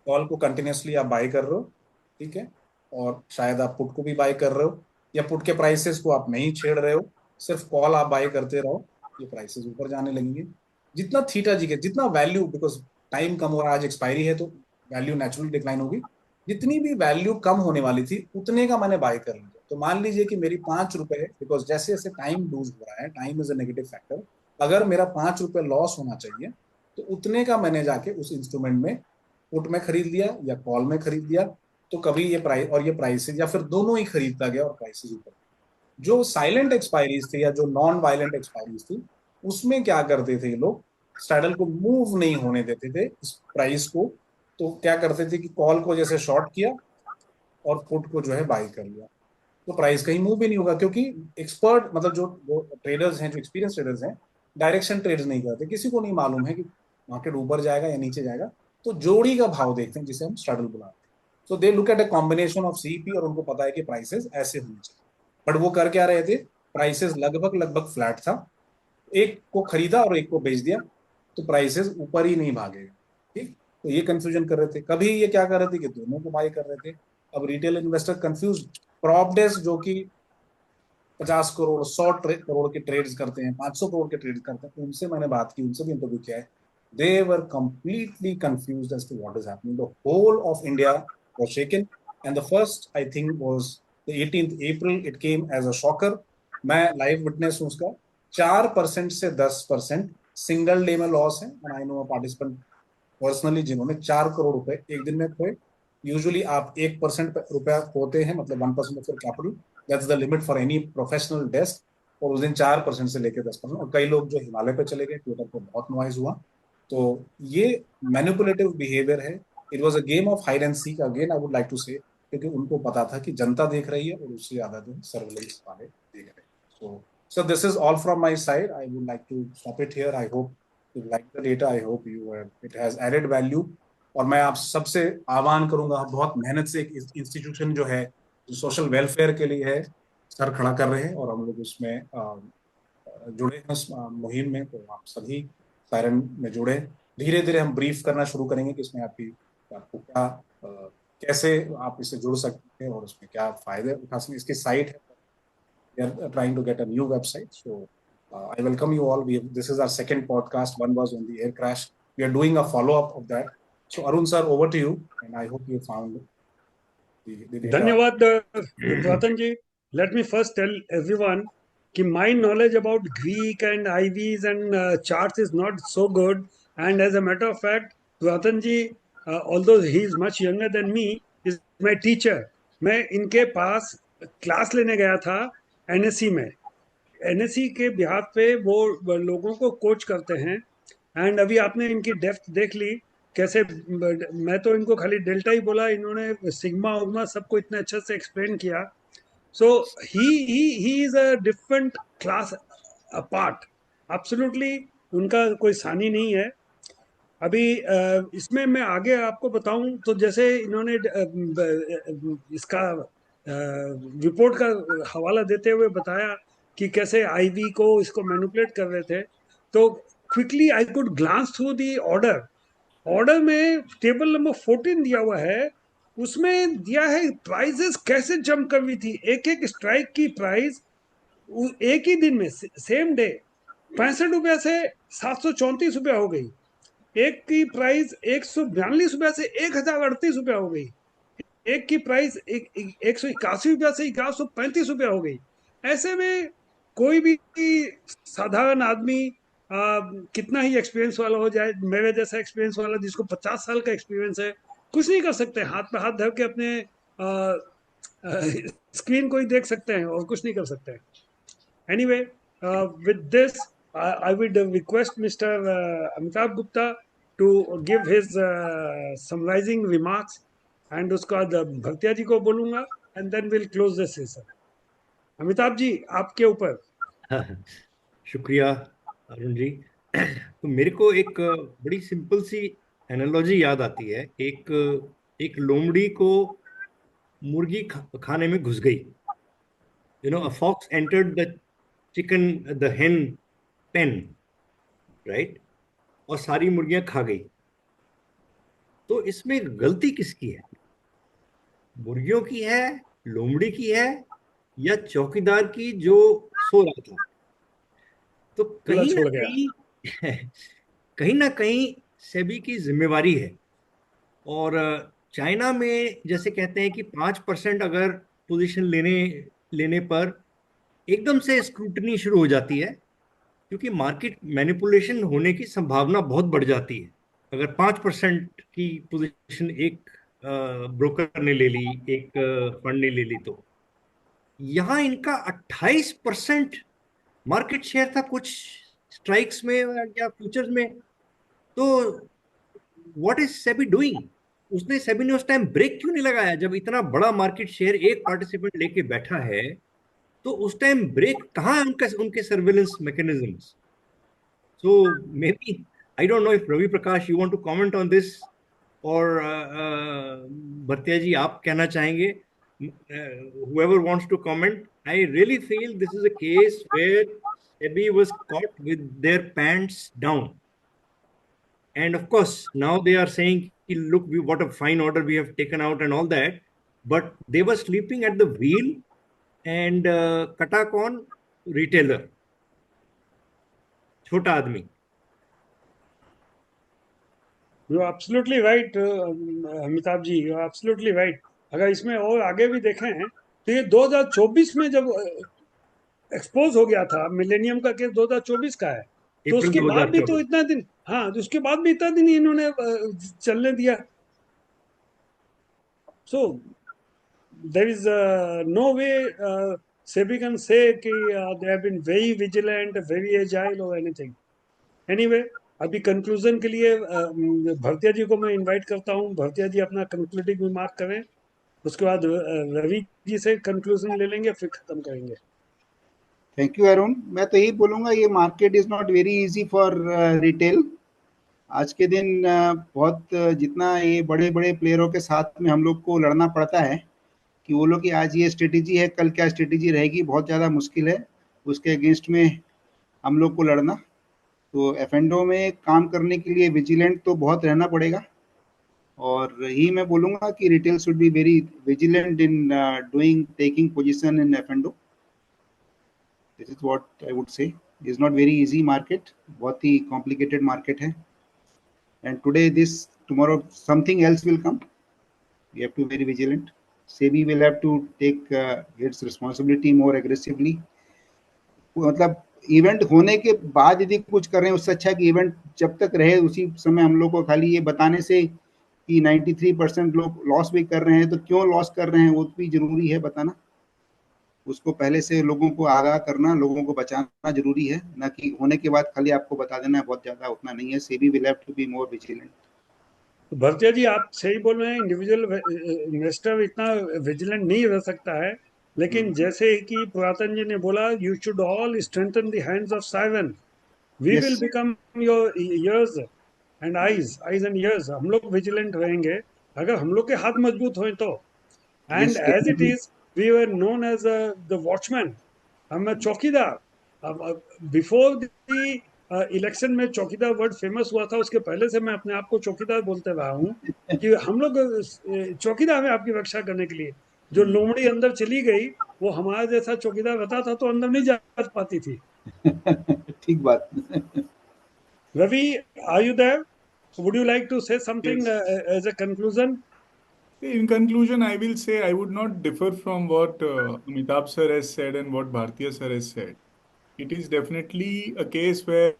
कॉल को कंटिन्यूसली आप बाय कर रहे हो, ठीक है, और शायद आप पुट को भी बाय कर रहे हो, या पुट के प्राइसेस को आप नहीं छेड़ रहे हो, सिर्फ कॉल आप बाय करते रहो, ये प्राइसेस ऊपर जाने लगेंगे। जितना थीटा जी के जितना वैल्यू, बिकॉज टाइम कम हो रहा है, आज एक्सपायरी है तो वैल्यू नेचुरली डिक्लाइन होगी। जितनी भी वैल्यू कम होने वाली थी उतने का मैंने बाय कर लिया। तो मान लीजिए कि मेरी 5 रुपए, बिकॉज जैसे जैसे टाइम लूज हो रहा है, time is a negative factor, अगर मेरा 5 रुपए लॉस होना चाहिए तो उतने का मैंने जाके उस इंस्ट्रूमेंट में पुट में खरीद लिया या कॉल में खरीद लिया। तो कभी ये प्राइस और ये प्राइसेस, या फिर दोनों ही खरीदता गया और प्राइसेस ऊपर। जो साइलेंट एक्सपायरीज थी या जो नॉन वायलेंट एक्सपायरीज थी, उसमें क्या करते थे ये लोग, स्ट्रैडल को मूव नहीं होने देते थे इस प्राइस को। तो क्या करते थे कि कॉल को जैसे शॉर्ट किया और पुट को जो है बाई कर लिया, तो प्राइस कहीं मूव भी नहीं होगा। क्योंकि एक्सपर्ट मतलब जो ट्रेडर्स हैं, जो एक्सपीरियंस ट्रेडर्स हैं, डायरेक्शन ट्रेड्स नहीं करते। किसी को नहीं मालूम है कि मार्केट ऊपर जाएगा या नीचे जाएगा, तो जोड़ी का भाव देखते हैं जिसे हम स्ट्रैडल बुलाते हैं। So they look at a combination of CP, और उनको पता है कि प्राइसेस ऐसे होने चाहिए। बट वो कर क्या रहे थे, प्राइसेस लगभग लगभग फ्लैट था, एक को खरीदा और एक को बेच दिया, तो प्राइसेस ऊपर ही नहीं भागेगा, ठीक। तो ये कंफ्यूजन कर रहे थे। कभी ये क्या कर रहे थे कि दोनों को बाई कर रहे थे। अब retail investor confuse, prop desk जो कि 50 करोड़ 100 करोड़ के ट्रेड्स करते हैं, 500 करोड़ के ट्रेड करते हैं, उनसे मैंने बात की, उनसे भी इंटरव्यू किया है। They were completely confused as to what is happening. The whole of India was shaken, and the first I think was the 18th April, it came as a shocker. मैं लाइव विटनेस हूं उसका। 4% से 10% single day में loss है, and I know a participant personally जिन्होंने 4 करोड़ रुपए एक दिन में खोए। यूजुअली आप 1% रुपया खोते हैं, मतलब 1% of your capital, that's the limit for any professional desk. और उस दिन 4% से लेकर 10%, और कई लोग जो हिमालय पे चले गए, ट्विटर पर बहुत नॉइज हुआ। तो ये मैनिपुलेटिव बिहेवियर है। It was a game of hide and seek, again I would like to say, क्योंकि उनको पता था कि जनता देख रही है, और उससे ज्यादा जो सर्वेलेंस वाले देख रहे हैं। So this is all from my side. I would like to stop it here. I hope you like the data. I hope it has added value. और मैं आप सबसे आह्वान करूंगा, बहुत मेहनत से एक इंस्टीट्यूशन जो है, जो सोशल वेलफेयर के लिए है, सर खड़ा कर रहे हैं, और हम लोग उसमें जुड़े हैं उस मुहिम में। तो आप सभी सायरन में जुड़े। धीरे धीरे हम ब्रीफ करना शुरू करेंगे कि इसमें आपको क्या कैसे आप इससे जुड़ सकते हैं और उसमें क्या फायदे उठा सकते हैं। इसकी साइट है, we are trying to get a new website. So I welcome you all. This is our second podcast. One was on the air crash. We are doing a follow-up of that. So Arun sir, over to you. And I hope you found the data. धन्यवाद रतन जी. Let me first tell everyone कि my knowledge about Greek and IVs and charts is not so good. And as a matter of fact, Ratan ji, although he is much younger than me, is my teacher. मैं इनके पास class लेने गया था NSC में. NSC के behalf पे वो लोगों को कोच करते हैं. एंड अभी आपने इनकी डेप्थ देख ली कैसे. मैं तो इनको खाली डेल्टा ही बोला, इन्होंने सिग्मा उग्मा सबको इतने अच्छे से एक्सप्लेन किया. So he is a different class apart. Absolutely उनका कोई सानी नहीं है. अभी इसमें मैं आगे आपको बताऊं तो जैसे इन्होंने इसका रिपोर्ट का हवाला देते हुए बताया कि कैसे आईवी को इसको मैनिपुलेट कर रहे थे. तो quickly I could glance through the order. Order में टेबल नंबर 14 दिया हुआ है. उसमें दिया है प्राइजेस कैसे जंप कर रही थी. एक एक स्ट्राइक की प्राइस एक ही दिन में सेम डे 65 रुपया से 734 रुपया हो गई. एक की प्राइस 142 रुपया से 1038 रुपया हो गई. एक की प्राइस 181 रुपया से 1135 रुपया हो गई. ऐसे में कोई भी साधारण आदमी कितना ही एक्सपीरियंस वाला हो जाए, मेरे जैसा एक्सपीरियंस वाला जिसको 50 साल का एक्सपीरियंस है, कुछ नहीं कर सकते. हाथ पे हाथ धर के अपने स्क्रीन को ही देख सकते हैं और कुछ नहीं कर सकते. Anyway, with this, I would request Mr. Amitabh Gupta to give his summarizing remarks, and उसके बाद भक्तिया जी को बोलूंगा, and then we'll close this session. Amitabh ji, आपके ऊपर. शुक्रिया अरुण जी. तो मेरे को एक बड़ी सिंपल सी एनालॉजी याद आती है. एक लोमड़ी को मुर्गी खाने में घुस गई. A fox entered the hen pen, right? और सारी मुर्गियां खा गई. तो इसमें गलती किसकी है? मुर्गियों की है, लोमड़ी की है, या चौकीदार की जो सो रहा था? तो कहीं ना कहीं कहीं ना कहीं सेबी की जिम्मेवारी है. और चाइना में जैसे कहते हैं कि 5% अगर पोजीशन लेने पर एकदम से स्क्रूटनी शुरू हो जाती है, क्योंकि मार्केट मैनिपुलेशन होने की संभावना बहुत बढ़ जाती है. अगर 5% की पोजीशन एक ब्रोकर ने ले ली, एक फंड ने ले ली, तो यहां इनका 28% मार्केट शेयर था कुछ स्ट्राइक्स में या फ्यूचर्स में. तो what is SEBI doing? SEBI ने उस टाइम ब्रेक क्यों नहीं लगाया? जब इतना बड़ा मार्केट शेयर एक पार्टिसिपेंट लेके बैठा है, तो उस टाइम ब्रेक कहाँ है उनके surveillance mechanisms? So maybe, I don't know if Ravi Prakash you want to comment on this, और भरतिया जी आप कहना चाहेंगे? whoever wants to comment. I really feel this is a case where SEBI was caught with their pants down. And of course, now they are saying, look, what a fine order we have taken out and all that. But they were sleeping at the wheel and kata kaun? Retailer. Chota आदमी. You are absolutely right, Amitabh ji. You are absolutely right. अगर इसमें और आगे भी देखें तो ये 2024 में जब एक्सपोज हो गया था, मिलेनियम का केस 2024 का है, तो उसके बाद भी तो इतना दिन, हाँ, उसके बाद भी इतना दिन इन्होंने चलने दिया. So there is no way SEBI can say कि they have been very vigilant, very agile और एनीथिंग. एनीवे, अभी कंक्लूजन के लिए भरतिया जी को मैं इनवाइट करता हूँ. भरतिया जी अपना कंक्लूडिंग रिमार्क करें, उसके बाद रवि जी से कंक्लूजन ले लेंगे, फिर खत्म करेंगे. Thank you Arun. मैं तो यही बोलूंगा, ये market is not very easy for retail. आज के दिन बहुत जितना ये बड़े बड़े प्लेयरों के साथ में हम लोग को लड़ना पड़ता है कि वो लोग की आज ये स्ट्रेटेजी है, कल क्या स्ट्रेटेजी रहेगी, बहुत ज़्यादा मुश्किल है उसके अगेंस्ट में हम लोग को लड़ना. तो एफएनडो में काम करने के लिए विजिलेंट तो बहुत रहना पड़ेगा. और यही मैं बोलूँगा कि retail should be very vigilant in taking position in F and O. This is what I would say. It is not very easy market, बहुत ही कॉम्प्लिकेटेड मार्केट है. And today this, tomorrow something else will come. We have to very vigilant. SEBI will have to take its responsibility more aggressively. मतलब event होने के बाद यदि कुछ कर रहे हैं, उससे अच्छा कि इवेंट जब तक रहे उसी समय हम लोग को खाली ये बताने से कि 93% लोग लॉस भी कर रहे हैं, तो क्यों लॉस कर रहे हैं वो भी जरूरी है बताना। उसको पहले से लोगों को आगाह करना, लोगों को बचाना जरूरी है, ना कि होने के बाद खाली आपको बता देना बहुत ज्यादा उतना नहीं है। SEBI will have to be more vigilant. तो भरतिया जी आप सही बोल रहे हैं, इंडिविजुअल इन्वेस्टर इतना विजिलेंट नहीं रह सकता है, लेकिन जैसे कि पुरातन जी ने बोला, you should all strengthen the hands of Siren, we will yes, become your ears and eyes and ears. हम लोग विजिलेंट रहेंगे अगर हम लोग के हाथ मजबूत हों तो। And yes, as it definitely. Is we were known as the watchman, हम चौकीदार। अब बिफोर द इलेक्शन में चौकीदार वर्ड फेमस हुआ था, उसके पहले से मैं अपने आप को चौकीदार बोलते रहा हूँ कि हम लोग चौकीदार हैं आपकी रक्षा करने के लिए। जो लोमड़ी अंदर चली गई वो हमारा जैसा चौकीदार रहता था तो अंदर नहीं जा पाती थी। ठीक बात। Ravi, are you there? Would you like to say something Yes. as a conclusion? In conclusion, I will say I would not differ from what Amitabh sir has said and what Bhartiya sir has said. It is definitely a case where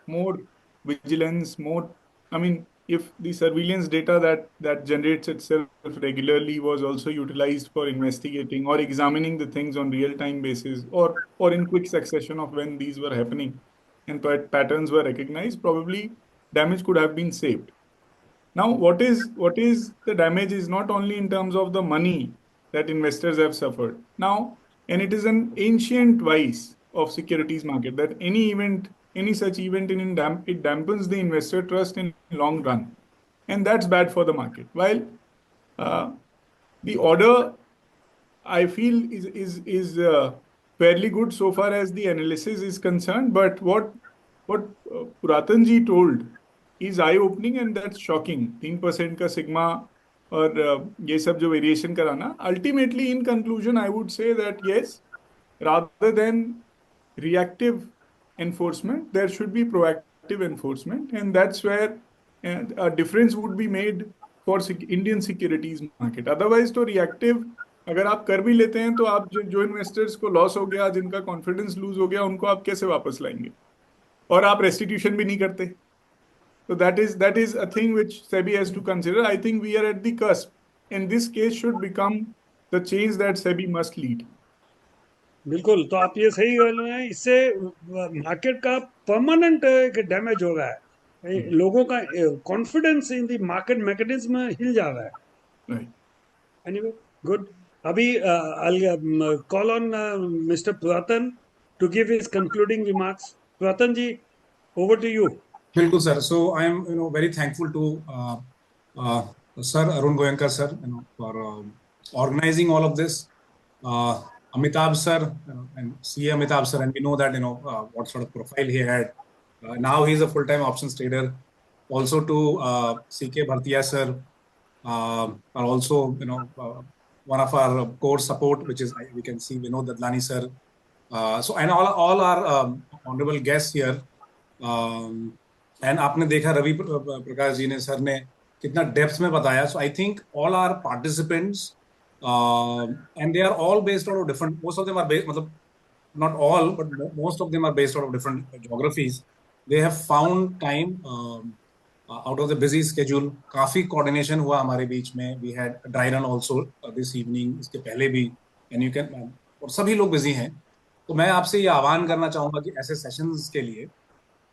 more vigilance, more, I mean, if the surveillance data that generates itself regularly was also utilized for investigating or examining the things on real-time basis, or in quick succession of when these were happening and patterns were recognized, probably damage could have been saved. Now, what is the damage is not only in terms of the money that investors have suffered. Now, and it is an ancient vice of securities market that any event, any such event it dampens the investor trust in long run, and that's bad for the market. While uh, the order I feel is fairly good so far as the analysis is concerned. But what Puratanji told is eye-opening and that's shocking. 3% का sigma और ये सब जो variation कराना. Ultimately, in conclusion, I would say that yes, rather than reactive enforcement, there should be proactive enforcement, and that's where a difference would be made for Indian securities market. Otherwise, तो reactive अगर आप कर भी लेते हैं तो आप जो इन्वेस्टर्स को लॉस हो गया, जिनका कॉन्फिडेंस लूज हो गया, उनको आप कैसे वापस लाएंगे? और आप रेस्टिट्यूशन भी नहीं करते. So that is a thing which SEBI has to consider. I think we are at the cusp, and this case should become the change that SEBI must lead. बिल्कुल, तो आप ये सही बोल रहे हैं, इससे मार्केट का परमानेंट एक डैमेज हो रहा है, लोगों का confidence in the market mechanism हिल जा रहा है। Right. Anyway, good. अभी I call on mister Puratan to give his concluding remarks. Puratan ji, over to you. बिल्कुल sir. So I am very thankful to sir Arun Goenka sir for organizing all of this. Amitabh sir and CA Amitabh sir, and we know that what sort of profile he had. Now he is a full-time options trader. Also to CK Bhartiya sir, are also one of our core support, which is we can see Vinod Dadlani sir. So and all our honorable guests here. And आपने देखा रवि प्रकाश जी ने sir ने कितना depth में बताया. So I think all are participants and they are all based out of different, most of them are based, मतलब not all but most of them are based out of different geographies. They have found time out of the busy schedule. काफी coordination हुआ हमारे बीच में. We had a dry run also this evening, इसके पहले भी. and you can और सभी लोग बिजी हैं. तो मैं आपसे ये आह्वान करना चाहूंगा कि ऐसे सेशंस के लिए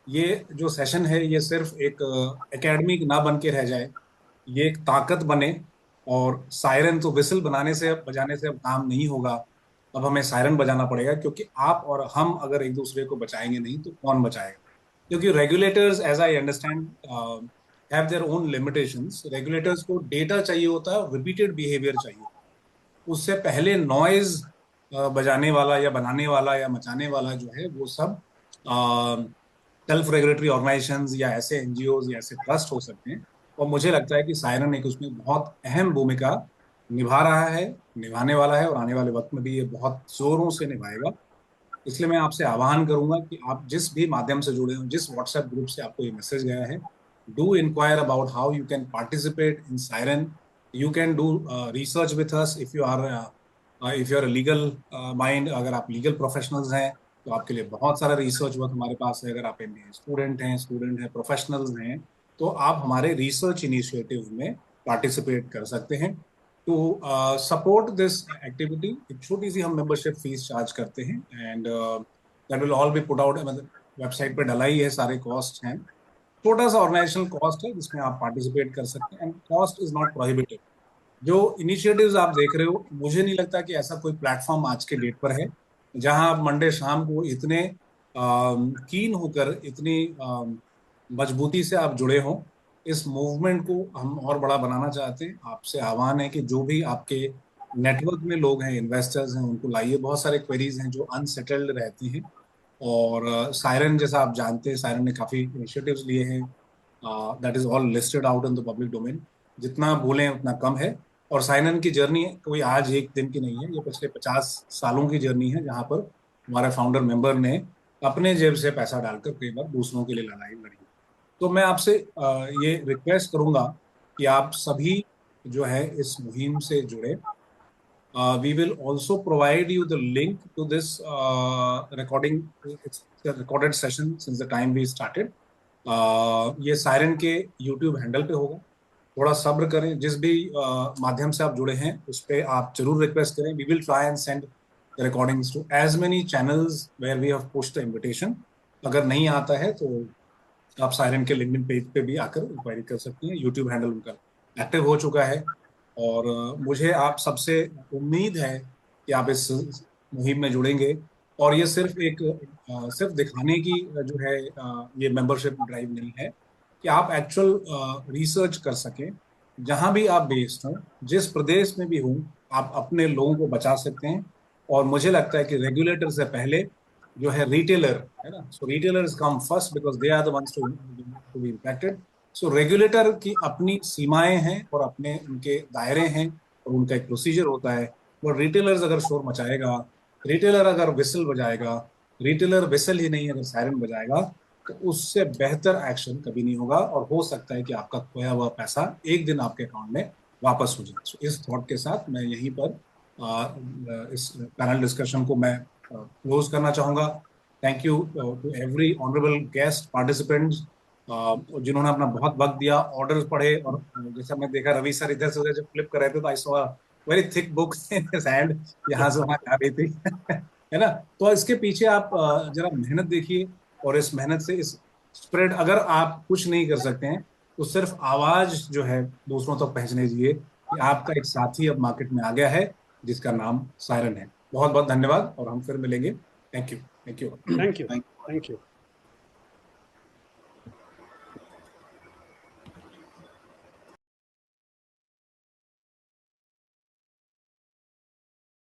ये जो सेशन है ये सिर्फ एक एकेडमिक ना बन के रह जाए, ये एक ताकत बने. और सायरन तो विसल बजाने से अब काम नहीं होगा. अब हमें सायरन बजाना पड़ेगा, क्योंकि आप और हम अगर एक दूसरे को बचाएंगे नहीं तो कौन बचाएगा? क्योंकि regulators, as I understand, have their own limitations. Regulators को डेटा चाहिए होता है और रिपीटेड बिहेवियर चाहिए. उससे पहले नॉइज बजाने वाला या बनाने वाला या मचाने वाला जो है वो सब सेल्फ रेगुलेटरी ऑर्गेनाइजेशंस या ऐसे एनजीओज या ऐसे ट्रस्ट हो सकते हैं. और मुझे लगता है कि सायरन एक उसमें बहुत अहम भूमिका निभा रहा है, निभाने वाला है, और आने वाले वक्त में भी ये बहुत जोरों से निभाएगा. इसलिए मैं आपसे आह्वान करूंगा कि आप जिस भी माध्यम से जुड़े हो, जिस व्हाट्सएप ग्रुप से आपको ये मैसेज गया है, do enquire about how you can participate in Siren. You can do research with us if you are legal mind. अगर आप लीगल प्रोफेशनल्स हैं तो आपके लिए बहुत सारा रिसर्च वर्क हमारे पास है। अगर आप MBA स्टूडेंट हैं, प्रोफेशनल्स हैं, तो आप हमारे रिसर्च इनिशिएटिव में पार्टिसिपेट कर सकते हैं। टू सपोर्ट दिस एक्टिविटी एक छोटी सी हम मेंबरशिप फीस चार्ज करते हैं, and that will all B put out, मतलब वेबसाइट पे डला ही है, सारे कॉस्ट हैं। छोटा सा ऑर्गेनाइजेशनल कॉस्ट है जिसमें आप पार्टिसिपेट कर सकते हैं, and cost is not prohibitive. जो इनिशिएटिव्स आप देख रहे हो, मुझे नहीं लगता कि ऐसा कोई प्लेटफॉर्म आज के डेट पर है जहां आप मंडे शाम को इतने कीन होकर, इतनी मजबूती से आप जुड़े हों। इस मूवमेंट को हम और बड़ा बनाना चाहते हैं। आपसे आह्वान है कि जो भी आपके नेटवर्क में लोग हैं, इन्वेस्टर्स हैं, उनको लाइए। बहुत सारे क्वेरीज हैं जो अनसेटल्ड रहती हैं, और सायरन जैसा आप जानते हैं, सायरन ने काफ़ी इनिशिएटिव्स लिए हैं। That is all listed out in the public domain. जितना बोलें उतना कम है। और साइरन की जर्नी कोई आज एक दिन की नहीं है, ये पिछले 50 सालों की जर्नी है, जहाँ पर हमारे फाउंडर मेंबर ने अपने जेब से पैसा डालकर कई बार दूसरों के लिए लड़ाई लड़ी। तो मैं आपसे ये रिक्वेस्ट करूंगा कि आप सभी जो है इस मुहिम से जुड़े। We will also provide you the link to this recording. It's a recorded session since the time we started. ये सायरन के YouTube हैंडल पे होगा। थोड़ा सब्र करें। जिस भी माध्यम से आप जुड़े हैं उस पर आप जरूर रिक्वेस्ट करें। We will try and send the recordings to as many channels where we have pushed the invitation. अगर नहीं आता है तो आप सायरन के लिंक्डइन पेज पे भी आकर इंक्वायरी कर सकती हैं। YouTube हैंडल उनका एक्टिव हो चुका है, और मुझे आप सबसे उम्मीद है कि आप इस मुहिम में जुड़ेंगे। और ये सिर्फ एक सिर्फ दिखाने की जो है ये मेंबरशिप ड्राइव नहीं है, कि आप एक्चुअल रिसर्च कर सकें। जहां भी आप बेस्ड हों, जिस प्रदेश में भी हों, आप अपने लोगों को बचा सकते हैं। और मुझे लगता है कि रेगुलेटर से पहले जो है रिटेलर है ना, so retailers come first because they are the ones to be impacted. So regulator की अपनी सीमाएं हैं और अपने उनके दायरे हैं, और उनका एक प्रोसीजर होता है। और रिटेलर्स अगर शोर मचाएगा, रिटेलर अगर विसल बजाएगा, रिटेलर विसल ही नहीं अगर सायरन बजाएगा, तो उससे बेहतर एक्शन कभी नहीं होगा। और हो सकता है कि आपका खोया हुआ पैसा एक दिन आपके अकाउंट में वापस हो जाए। सो इस थॉट के साथ मैं यहीं पर इस पैनल डिस्कशन को मैं क्लोज करना चाहूंगा। Thank you to every honourable guest participants जिन्होंने अपना बहुत वक्त दिया, ऑर्डर्स पढ़े। और जैसा मैं देखा रवि सर इधर से उधर जब फ्लिप कर रहे थे तो I saw very thick book in his hand, यहाँ से वहाँ जा रही थी है ना। तो इसके पीछे आप जरा मेहनत देखिए, और इस मेहनत से इस स्प्रेड, अगर आप कुछ नहीं कर सकते हैं तो सिर्फ आवाज जो है दूसरों तक पहुंचने दीजिए कि आपका एक साथी अब मार्केट में आ गया है जिसका नाम सायरन है। बहुत बहुत धन्यवाद, और हम फिर मिलेंगे। Thank you. Thank you. Thank you.